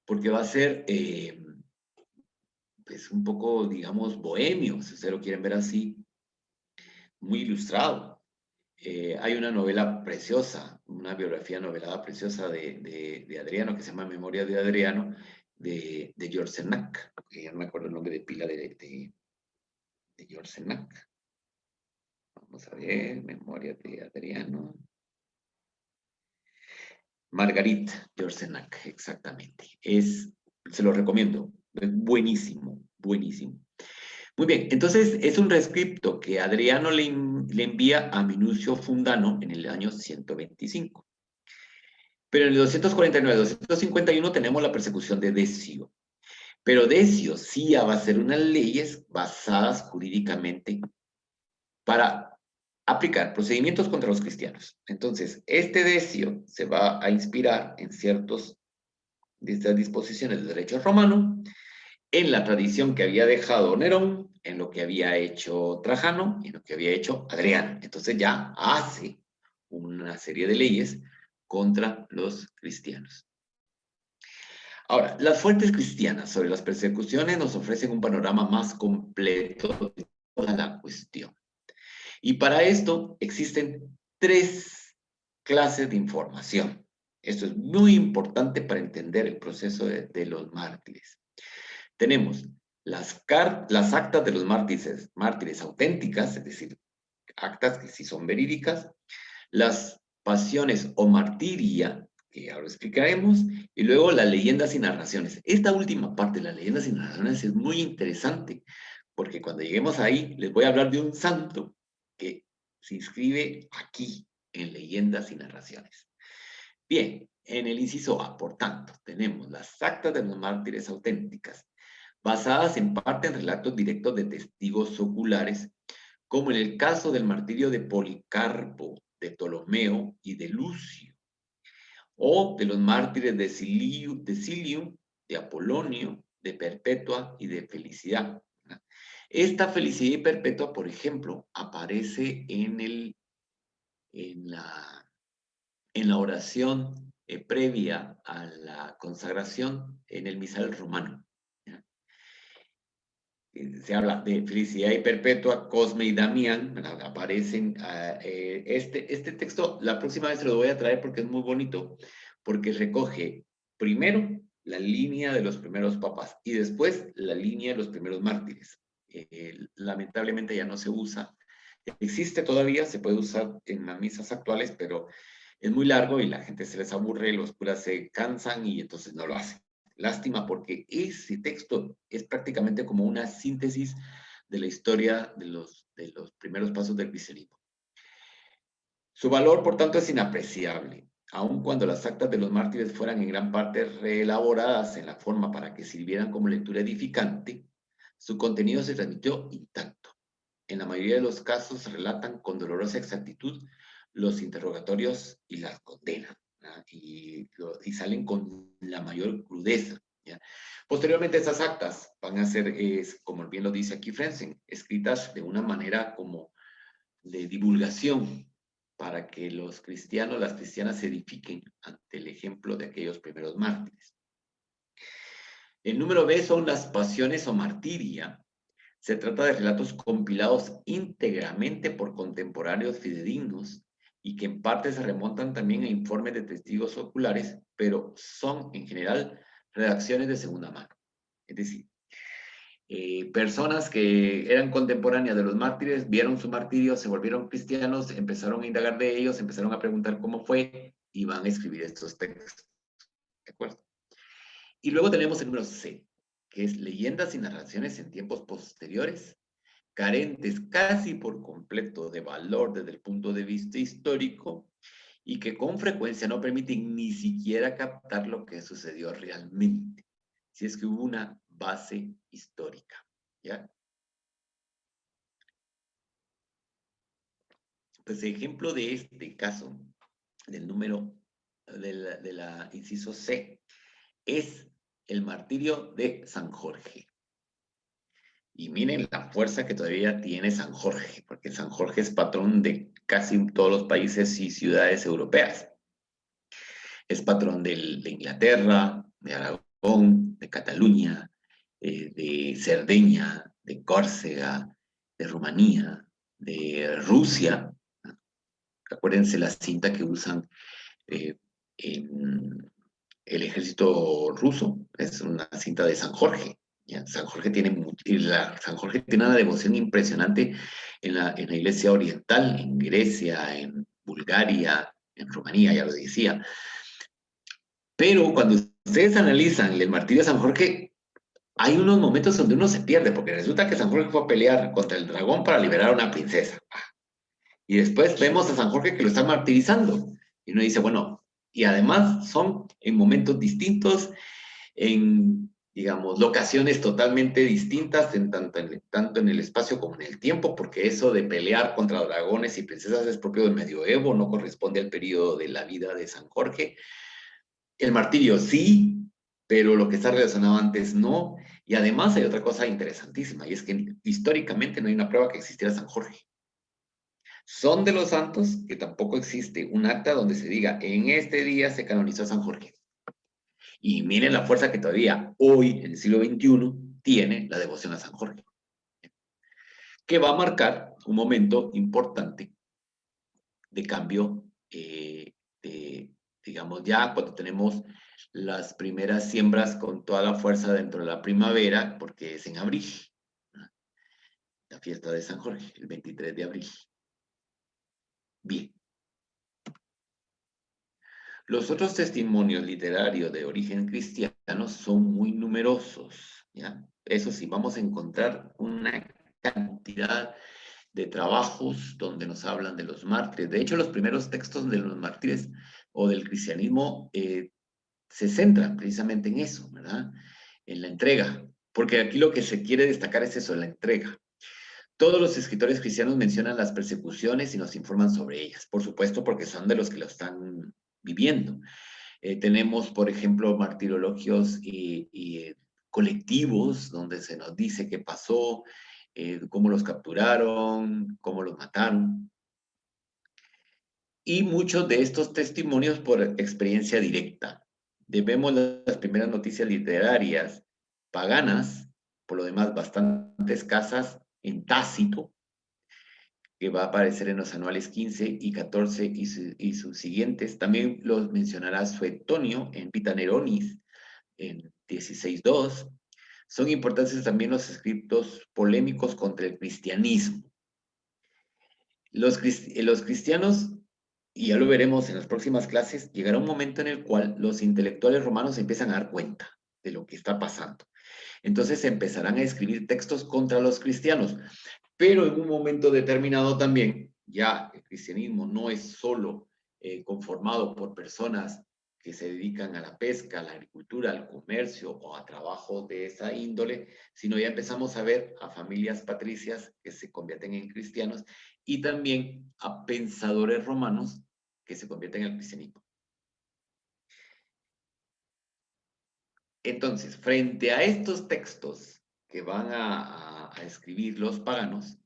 porque va a ser pues un poco, digamos, bohemio, si ustedes lo quieren ver así, muy ilustrado. Hay una novela preciosa, una biografía novelada preciosa de Adriano, que se llama Memoria de Adriano, de George Senac, que ya no me acuerdo el nombre de pila de George Senac. Vamos a ver, Memoria de Adriano. Margarita George Senac, exactamente. Se lo recomiendo, es buenísimo, buenísimo. Muy bien, entonces es un rescripto que Adriano le envía a Minucio Fundano en el año 125. Pero en el 249-251 tenemos la persecución de Decio. Pero Decio sí va a hacer unas leyes basadas jurídicamente para aplicar procedimientos contra los cristianos. Entonces, este Decio se va a inspirar en ciertas de estas disposiciones del derecho romano, en la tradición que había dejado Nerón, en lo que había hecho Trajano y en lo que había hecho Adriano. Entonces ya hace una serie de leyes contra los cristianos. Ahora, las fuentes cristianas sobre las persecuciones nos ofrecen un panorama más completo de toda la cuestión. Y para esto existen tres clases de información. Esto es muy importante para entender el proceso de los mártires. Tenemos las actas de los mártires auténticas, es decir, actas que sí son verídicas, las pasiones o martiria, que ahora explicaremos, y luego las leyendas y narraciones. Esta última parte, las leyendas y narraciones, es muy interesante, porque cuando lleguemos ahí, les voy a hablar de un santo que se inscribe aquí, en leyendas y narraciones. Bien, en el inciso A, por tanto, tenemos las actas de los mártires auténticas, basadas en parte en relatos directos de testigos oculares, como en el caso del martirio de Policarpo, de Ptolomeo y de Lucio, o de los mártires de Cilium, de Apolonio, de Perpetua y de Felicidad. Esta Felicidad y Perpetua, por ejemplo, aparece en la oración previa a la consagración en el misal romano. Se habla de Felicidad y Perpetua, Cosme y Damián, aparecen. Este texto, la próxima vez se lo voy a traer porque es muy bonito, porque recoge primero la línea de los primeros papas y después la línea de los primeros mártires. Lamentablemente ya no se usa. Existe todavía, se puede usar en las misas actuales, pero es muy largo y la gente se les aburre, los curas se cansan y entonces no lo hacen. Lástima porque ese texto es prácticamente como una síntesis de la historia de los primeros pasos del cristianismo. Su valor, por tanto, es inapreciable, aun cuando las actas de los mártires fueran en gran parte reelaboradas en la forma para que sirvieran como lectura edificante, su contenido se transmitió intacto. En la mayoría de los casos relatan con dolorosa exactitud los interrogatorios y las condenas, y salen con la mayor crudeza. ¿ya? Posteriormente, estas actas van a ser, como bien lo dice aquí Frentzen, escritas de una manera como de divulgación para que los cristianos, las cristianas se edifiquen ante el ejemplo de aquellos primeros mártires. El número B son las pasiones o martiria. Se trata de relatos compilados íntegramente por contemporáneos fidedignos y que en parte se remontan también a informes de testigos oculares, pero son en general redacciones de segunda mano. Es decir, personas que eran contemporáneas de los mártires, vieron su martirio, se volvieron cristianos, empezaron a indagar de ellos, empezaron a preguntar cómo fue y van a escribir estos textos. ¿De acuerdo? Y luego tenemos el número C, que es leyendas y narraciones en tiempos posteriores, carentes casi por completo de valor desde el punto de vista histórico y que con frecuencia no permiten ni siquiera captar lo que sucedió realmente, si es que hubo una base histórica, ¿ya? Pues ejemplo de este caso, del número de la inciso C, es el martirio de San Jorge. Y miren la fuerza que todavía tiene San Jorge, porque San Jorge es patrón de casi todos los países y ciudades europeas. Es patrón de Inglaterra, de Aragón, de Cataluña, de Cerdeña, de Córcega, de Rumanía, de Rusia. Acuérdense la cinta que usan en el ejército ruso, es una cinta de San Jorge. ¿Ya? San Jorge tiene una devoción impresionante en la iglesia oriental, en Grecia, en Bulgaria, en Rumanía, ya lo decía. Pero cuando ustedes analizan el martirio de San Jorge, hay unos momentos donde uno se pierde, porque resulta que San Jorge fue a pelear contra el dragón para liberar a una princesa. Y después vemos a San Jorge que lo está martirizando. Y uno dice, bueno, y además son en momentos distintos, en, digamos, locaciones totalmente distintas, tanto en el espacio como en el tiempo, porque eso de pelear contra dragones y princesas es propio del medioevo, no corresponde al periodo de la vida de San Jorge. El martirio sí, pero lo que está relacionado antes no. Y además hay otra cosa interesantísima, y es que históricamente no hay una prueba que existiera San Jorge. Son de los santos que tampoco existe un acta donde se diga, en este día se canonizó San Jorge. Y miren la fuerza que todavía hoy, en el siglo XXI, tiene la devoción a San Jorge, que va a marcar un momento importante de cambio, digamos, ya cuando tenemos las primeras siembras con toda la fuerza dentro de la primavera, porque es en abril, ¿no? La fiesta de San Jorge, el 23 de abril. Bien. Los otros testimonios literarios de origen cristiano son muy numerosos, ¿ya? Eso sí, vamos a encontrar una cantidad de trabajos donde nos hablan de los mártires. De hecho, los primeros textos de los mártires o del cristianismo se centran precisamente en eso, ¿verdad? En la entrega, porque aquí lo que se quiere destacar es eso, la entrega. Todos los escritores cristianos mencionan las persecuciones y nos informan sobre ellas, por supuesto, porque son de los que lo están viviendo. Tenemos, por ejemplo, martirologios y colectivos donde se nos dice qué pasó, cómo los capturaron, cómo los mataron. Y muchos de estos testimonios por experiencia directa. Debemos las primeras noticias literarias paganas, por lo demás bastante escasas, en Tácito, que va a aparecer en los anuales 15 y 14 y sus siguientes. También los mencionará Suetonio en Vita Neronis, en 16.2. Son importantes también los escritos polémicos contra el cristianismo. Los cristianos, y ya lo veremos en las próximas clases, llegará un momento en el cual los intelectuales romanos se empiezan a dar cuenta de lo que está pasando. Entonces empezarán a escribir textos contra los cristianos, pero en un momento determinado también, ya el cristianismo no es solo conformado por personas que se dedican a la pesca, a la agricultura, al comercio o a trabajo de esa índole, sino ya empezamos a ver a familias patricias que se convierten en cristianos y también a pensadores romanos que se convierten al cristianismo. Entonces, frente a estos textos que van a escribir los paganos,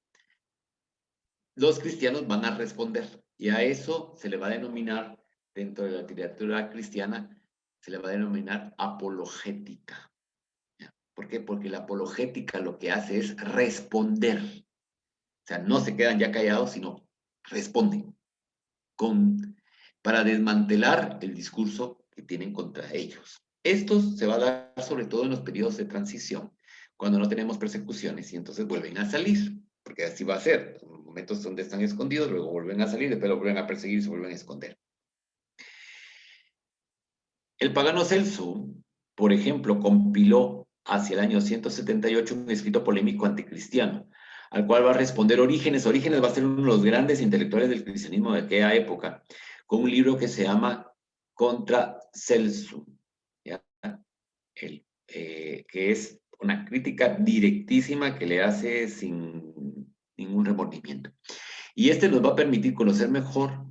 los cristianos van a responder. Y a eso se le va a denominar, dentro de la literatura cristiana, se le va a denominar apologética. ¿Ya? ¿Por qué? Porque la apologética lo que hace es responder. O sea, no se quedan ya callados, sino responden para desmantelar el discurso que tienen contra ellos. Esto se va a dar sobre todo en los periodos de transición, cuando no tenemos persecuciones y entonces vuelven a salir, porque así va a ser. En momentos donde están escondidos, luego vuelven a salir, después lo vuelven a perseguir y se vuelven a esconder. El pagano Celso, por ejemplo, compiló hacia el año 178 un escrito polémico anticristiano, al cual va a responder Orígenes. Orígenes va a ser uno de los grandes intelectuales del cristianismo de aquella época, con un libro que se llama Contra Celso, ¿ya? Que es una crítica directísima que le hace sin ningún remordimiento. Y este nos va a permitir conocer mejor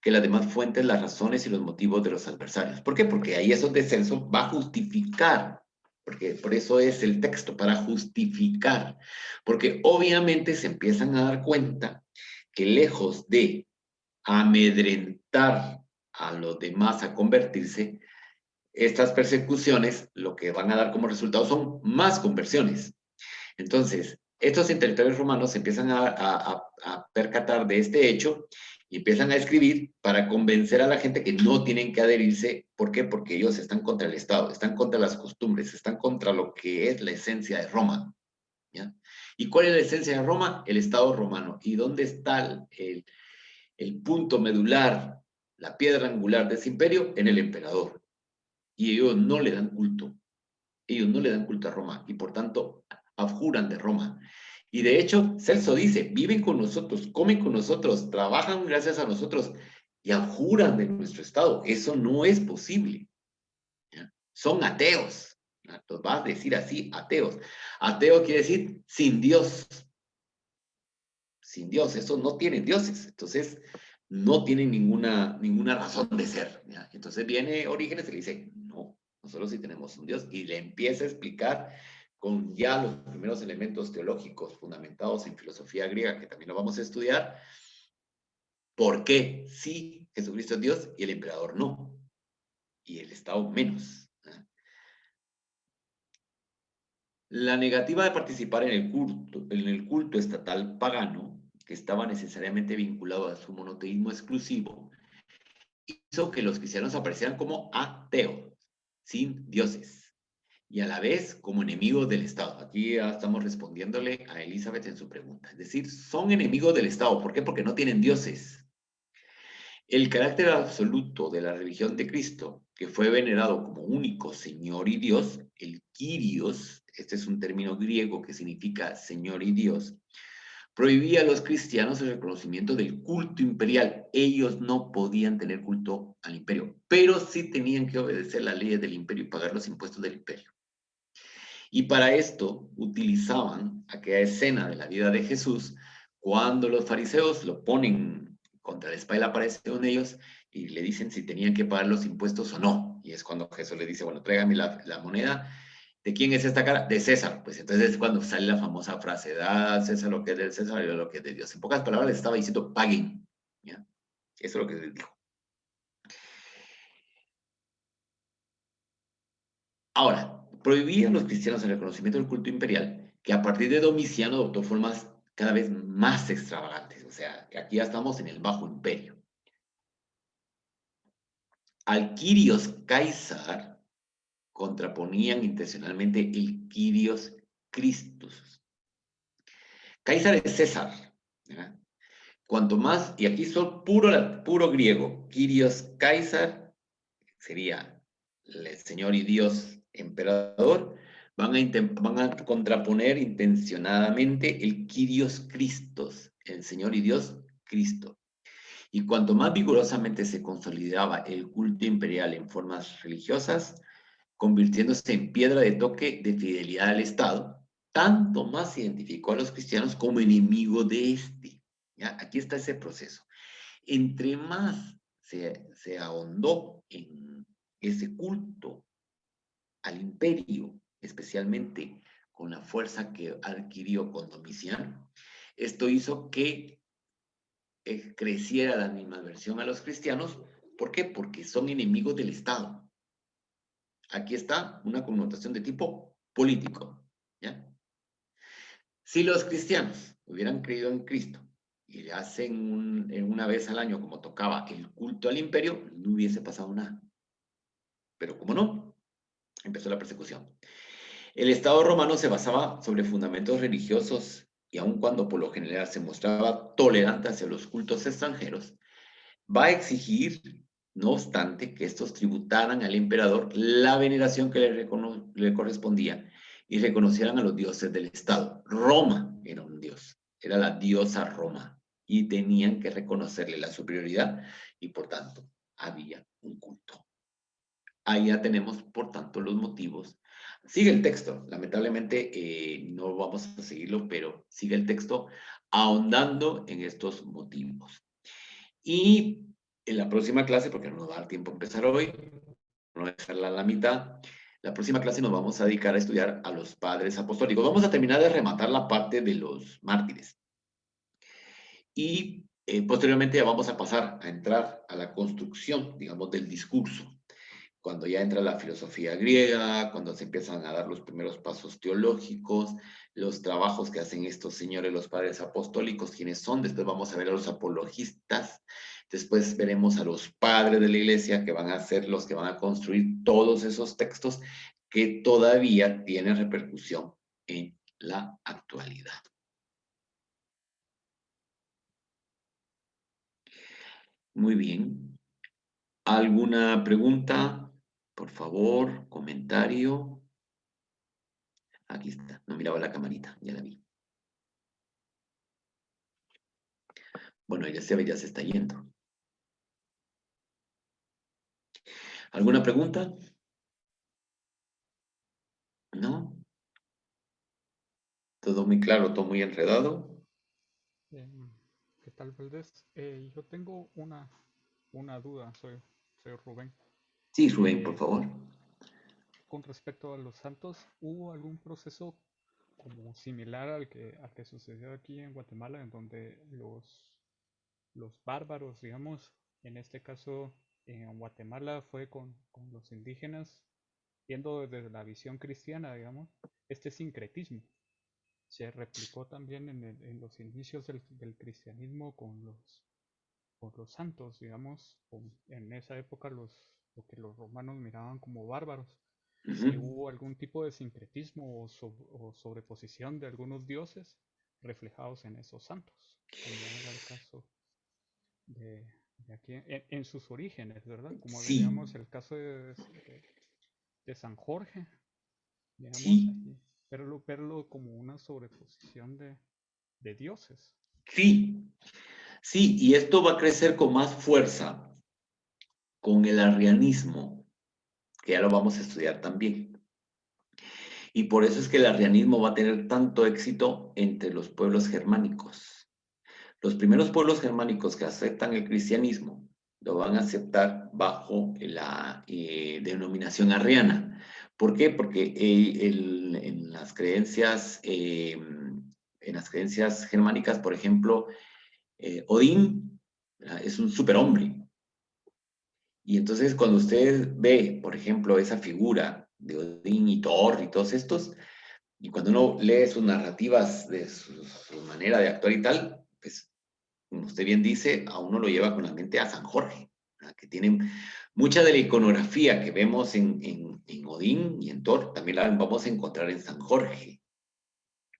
que las demás fuentes las razones y los motivos de los adversarios. ¿Por qué? Porque ahí esos descensos va a justificar, porque por eso es el texto, para justificar, porque obviamente se empiezan a dar cuenta que lejos de amedrentar a los demás a convertirse, estas persecuciones lo que van a dar como resultado son más conversiones. Entonces, estos intelectuales romanos se empiezan a percatar de este hecho y empiezan a escribir para convencer a la gente que no tienen que adherirse. ¿Por qué? Porque ellos están contra el Estado, están contra las costumbres, están contra lo que es la esencia de Roma. ¿Ya? ¿Y cuál es la esencia de Roma? El Estado romano. ¿Y dónde está el punto medular, la piedra angular de ese imperio? En el emperador. Y ellos no le dan culto. Ellos no le dan culto a Roma y por tanto abjuran de Roma. Y de hecho, Celso dice, viven con nosotros, comen con nosotros, trabajan gracias a nosotros y abjuran de nuestro Estado. Eso no es posible. ¿Ya? Son ateos. Los vas a decir así, ateos. Ateo quiere decir sin Dios. Sin Dios, eso no tienen dioses. Entonces, no tienen ninguna razón de ser. ¿Ya? Entonces viene Orígenes y le dice, no, nosotros sí tenemos un Dios. Y le empieza a explicar con ya los primeros elementos teológicos fundamentados en filosofía griega, que también lo vamos a estudiar, por qué sí Jesucristo es Dios y el emperador no. Y el Estado menos. ¿Ya? La negativa de participar en el culto estatal pagano, que estaba necesariamente vinculado a su monoteísmo exclusivo, hizo que los cristianos aparecieran como ateos, sin dioses, y a la vez como enemigos del Estado. Aquí ya estamos respondiéndole a Elizabeth en su pregunta. Es decir, son enemigos del Estado. ¿Por qué? Porque no tienen dioses. El carácter absoluto de la religión de Cristo, que fue venerado como único Señor y Dios, el Kyrios, este es un término griego que significa Señor y Dios, prohibía a los cristianos el reconocimiento del culto imperial. Ellos no podían tener culto al imperio, pero sí tenían que obedecer las leyes del imperio y pagar los impuestos del imperio. Y para esto utilizaban aquella escena de la vida de Jesús, cuando los fariseos lo ponen contra la espada y la pared según ellos, y le dicen si tenían que pagar los impuestos o no. Y es cuando Jesús le dice, bueno, tráigame la moneda. ¿De quién es esta cara? De César. Pues entonces es cuando sale la famosa frase, da a César lo que es del César y lo que es de Dios. En pocas palabras les estaba diciendo, paguen. ¿Ya? Eso es lo que les dijo. Ahora, prohibían los cristianos el reconocimiento del culto imperial, que a partir de Domiciano adoptó formas cada vez más extravagantes. O sea, que aquí ya estamos en el Bajo Imperio. Al Kyrios Caesar contraponían intencionalmente el Kyrios Christus. César es César. ¿Ya? Cuanto más, y aquí son puro griego, Kyrios Caesar sería el Señor y Dios emperador, van a contraponer intencionadamente el Kyrios Christos, el Señor y Dios Cristo. Y cuanto más vigorosamente se consolidaba el culto imperial en formas religiosas, convirtiéndose en piedra de toque de fidelidad al Estado, tanto más se identificó a los cristianos como enemigos de este. ¿Ya? Aquí está ese proceso. Entre más se ahondó en ese culto al imperio, especialmente con la fuerza que adquirió con Domiciano, esto hizo que creciera la animadversión a los cristianos. ¿Por qué? Porque son enemigos del Estado. Aquí está una connotación de tipo político, ¿ya? Si los cristianos hubieran creído en Cristo y le hacen una vez al año, como tocaba, el culto al imperio, no hubiese pasado nada. Pero como no, empezó la persecución. El Estado romano se basaba sobre fundamentos religiosos y aun cuando por lo general se mostraba tolerante hacia los cultos extranjeros, va a exigir, no obstante, que estos tributaran al emperador la veneración que le correspondía y reconocieran a los dioses del Estado. Roma era un dios, era la diosa Roma, y tenían que reconocerle la superioridad y por tanto había un culto. Ahí ya tenemos, por tanto, los motivos. Sigue el texto, lamentablemente no vamos a seguirlo, pero sigue el texto ahondando en estos motivos. Y en la próxima clase, porque no nos va a dar tiempo a empezar hoy, no dejarla a la mitad, la próxima clase nos vamos a dedicar a estudiar a los padres apostólicos. Vamos a terminar de rematar la parte de los mártires. Y posteriormente ya vamos a pasar a entrar a la construcción, digamos, del discurso. Cuando ya entra la filosofía griega, cuando se empiezan a dar los primeros pasos teológicos, los trabajos que hacen estos señores, los padres apostólicos, quienes son, después vamos a ver a los apologistas, después veremos a los padres de la iglesia que van a ser los que van a construir todos esos textos que todavía tienen repercusión en la actualidad. Muy bien. ¿Alguna pregunta? Por favor, comentario. Aquí está, no miraba la camarita, ya la vi. Bueno, ya se ve, ya se está yendo. ¿Alguna pregunta? ¿No? ¿Todo muy claro, todo muy enredado? ¿Qué tal, Valdés? Yo tengo una duda, soy Rubén. Sí, Rubén, por Eh, favor. con respecto a los santos, ¿hubo algún proceso como similar al que sucedió aquí en Guatemala, en donde los bárbaros, digamos, en este caso en Guatemala fue con los indígenas, viendo desde la visión cristiana, digamos, este sincretismo? Se replicó también en los inicios del cristianismo con los santos, digamos, en esa época lo que los romanos miraban como bárbaros. Si Ujú. hubo algún tipo de sincretismo o sobreposición de algunos dioses reflejados en esos santos, como era el caso de, de aquí en sus orígenes, ¿verdad? Como Sí, digamos el caso de San Jorge, digamos sí, ahí, verlo como una sobreposición de dioses. sí, sí, y esto va a crecer con más fuerza con el arrianismo, que ya lo vamos a estudiar también. Y por eso es que el arrianismo va a tener tanto éxito entre los pueblos germánicos. Los primeros pueblos germánicos que aceptan el cristianismo lo van a aceptar bajo la denominación arriana. ¿Por qué? Porque en las creencias germánicas, por ejemplo, Odín es un superhombre. Y entonces cuando usted ve, por ejemplo, esa figura de Odín y Thor y todos estos, y cuando uno lee sus narrativas de su manera de actuar y tal, pues como usted bien dice, a uno lo lleva con la mente a San Jorge, ¿verdad? Que tienen mucha de la iconografía que vemos en Odín y en Thor, también la vamos a encontrar en San Jorge,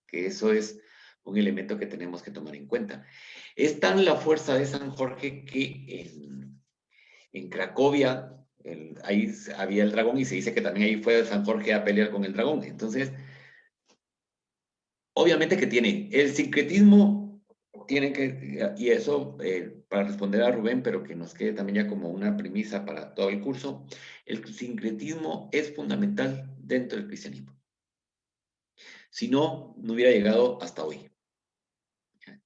que eso es un elemento que tenemos que tomar en cuenta. Es tan la fuerza de San Jorge que en Cracovia, ahí había el dragón y se dice que también ahí fue San Jorge a pelear con el dragón. Entonces, obviamente que tiene el sincretismo, tiene que, y eso para responder a Rubén, pero que nos quede también ya como una premisa para todo el curso, el sincretismo es fundamental dentro del cristianismo. Si no, no hubiera llegado hasta hoy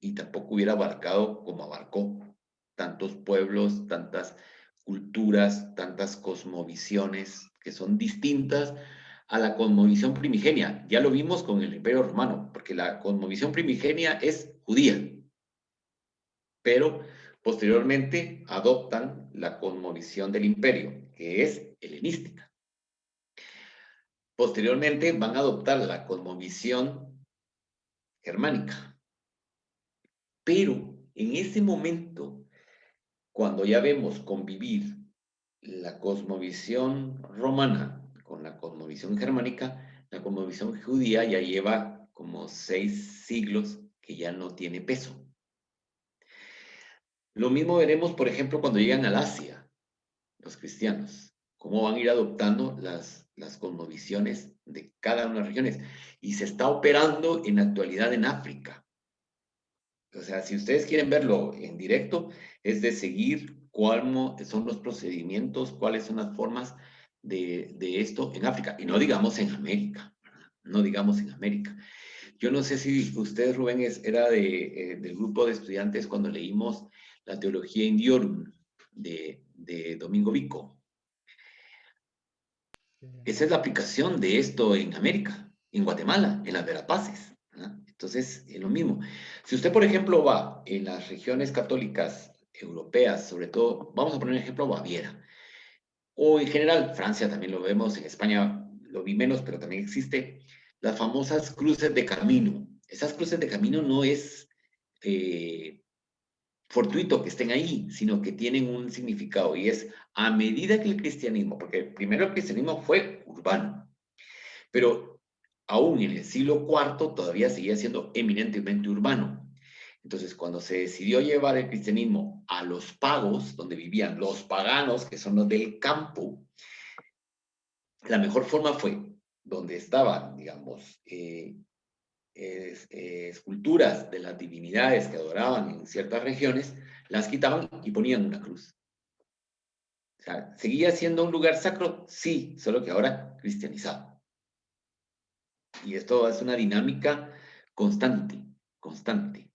y tampoco hubiera abarcado como abarcó tantos pueblos, tantas culturas, tantas cosmovisiones que son distintas a la cosmovisión primigenia. Ya lo vimos con el Imperio Romano, porque la cosmovisión primigenia es judía, pero posteriormente adoptan la cosmovisión del imperio, que es helenística. Posteriormente van a adoptar la cosmovisión germánica. Pero en ese momento, cuando ya vemos convivir la cosmovisión romana con la cosmovisión germánica, la cosmovisión judía ya lleva como 6 siglos que ya no tiene peso. Lo mismo veremos, por ejemplo, cuando llegan al Asia, los cristianos, cómo van a ir adoptando las cosmovisiones de cada una de las regiones. Y se está operando en la actualidad en África. O sea, si ustedes quieren verlo en directo, es de seguir cuáles son los procedimientos, cuáles son las formas de esto en África. Y no digamos en América, ¿verdad? No digamos en América. Yo no sé si usted, Rubén, era del grupo de estudiantes cuando leímos la teología indiorum de Domingo Vico. Esa es la aplicación de esto en América, en Guatemala, en las Verapaces, ¿verdad? Entonces, es lo mismo. Si usted, por ejemplo, va en las regiones católicas europeas, sobre todo, vamos a poner un ejemplo, Baviera, o en general, Francia también lo vemos, en España lo vi menos, pero también existe, las famosas cruces de camino. Esas cruces de camino no es fortuito que estén ahí, sino que tienen un significado y es a medida que el cristianismo, porque primero el cristianismo fue urbano, pero aún en el siglo IV todavía seguía siendo eminentemente urbano. Entonces, cuando se decidió llevar el cristianismo a los pagos, donde vivían los paganos, que son los del campo, la mejor forma fue donde estaban, digamos, esculturas de las divinidades que adoraban en ciertas regiones, las quitaban y ponían una cruz. O sea, ¿seguía siendo un lugar sacro? Sí, solo que ahora cristianizado. Y esto es una dinámica constante, constante,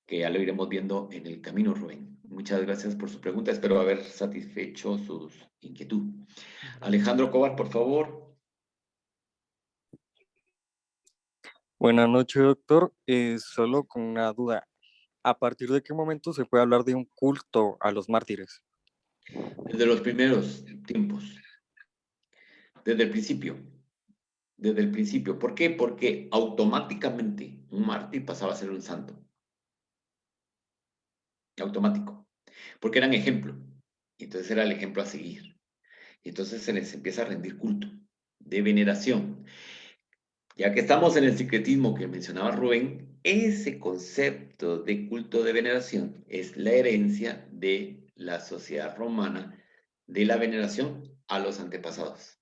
que ya lo iremos viendo en el camino, Rubén. Muchas gracias por su pregunta. Espero haber satisfecho su inquietud. Gracias. Alejandro Cobar, por favor. Buenas noches, doctor. Solo con una duda. ¿A partir de qué momento se puede hablar de un culto a los mártires? Desde los primeros tiempos. Desde el principio. Desde el principio. ¿Por qué? Porque automáticamente un mártir pasaba a ser un santo. Automático. Porque eran ejemplo. Y entonces era el ejemplo a seguir. Y entonces se les empieza a rendir culto de veneración. Ya que estamos en el secretismo que mencionaba Rubén, ese concepto de culto de veneración es la herencia de la sociedad romana de la veneración a los antepasados.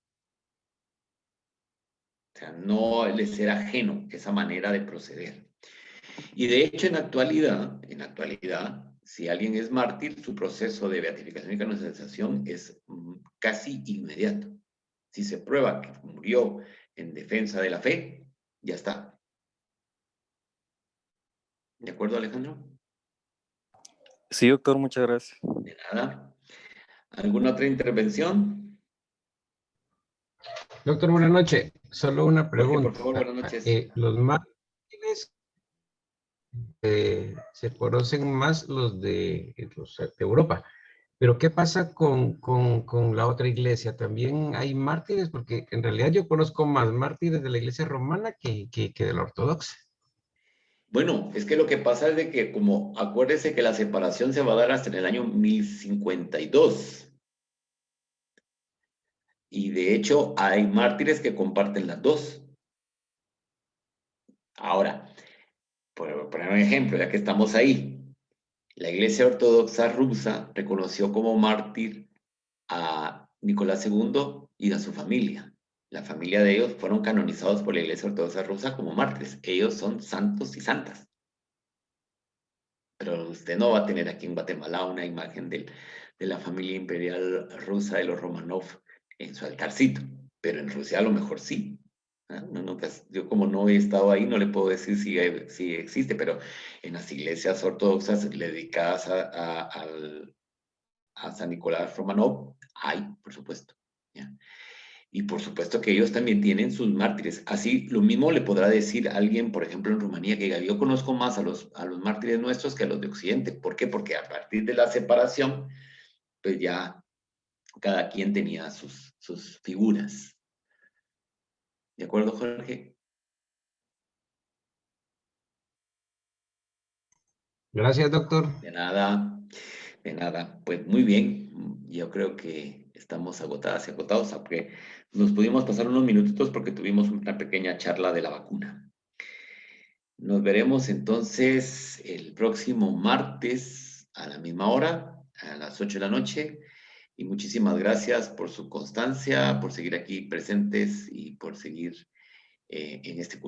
O sea, no les era ajeno esa manera de proceder. Y de hecho, en la actualidad, si alguien es mártir, su proceso de beatificación y canonización es casi inmediato. Si se prueba que murió en defensa de la fe, ya está. ¿De acuerdo, Alejandro? Sí, doctor, muchas gracias. De nada. ¿Alguna otra intervención? Doctor, buenas noches. Solo una Jorge, por pregunta. favor, buenas noches. Los mártires se conocen más los de Europa, pero ¿qué pasa con la otra iglesia? ¿También hay mártires? Porque en realidad yo conozco más mártires de la iglesia romana que de la ortodoxa. Bueno, es que lo que pasa es de que, como acuérdese que la separación se va a dar hasta en el año 1052. Y de hecho hay mártires que comparten las dos. Ahora, por poner un ejemplo, ya que estamos ahí, la Iglesia Ortodoxa rusa reconoció como mártir a Nicolás II y a su familia. La familia de ellos fueron canonizados por la Iglesia Ortodoxa rusa como mártires. Ellos son santos y santas. Pero usted no va a tener aquí en Guatemala una imagen de la familia imperial rusa de los Romanov en su altarcito. Pero en Rusia a lo mejor sí. Yo como no he estado ahí, no le puedo decir si existe, pero en las iglesias ortodoxas dedicadas a San Nicolás Romanov, hay, por supuesto. ¿Ya? Y por supuesto que ellos también tienen sus mártires. Así, lo mismo le podrá decir alguien, por ejemplo, en Rumanía, que diga, yo conozco más a los mártires nuestros que a los de Occidente. ¿Por qué? Porque a partir de la separación, pues ya cada quien tenía sus figuras. ¿De acuerdo, Jorge? Gracias, doctor. De nada, de nada. Pues muy bien, yo creo que estamos agotadas y agotados, aunque nos pudimos pasar unos minutitos porque tuvimos una pequeña charla de la vacuna. Nos veremos entonces el próximo martes a la misma hora, a las 8 de la noche. Y muchísimas gracias por su constancia, por seguir aquí presentes y por seguir en este curso.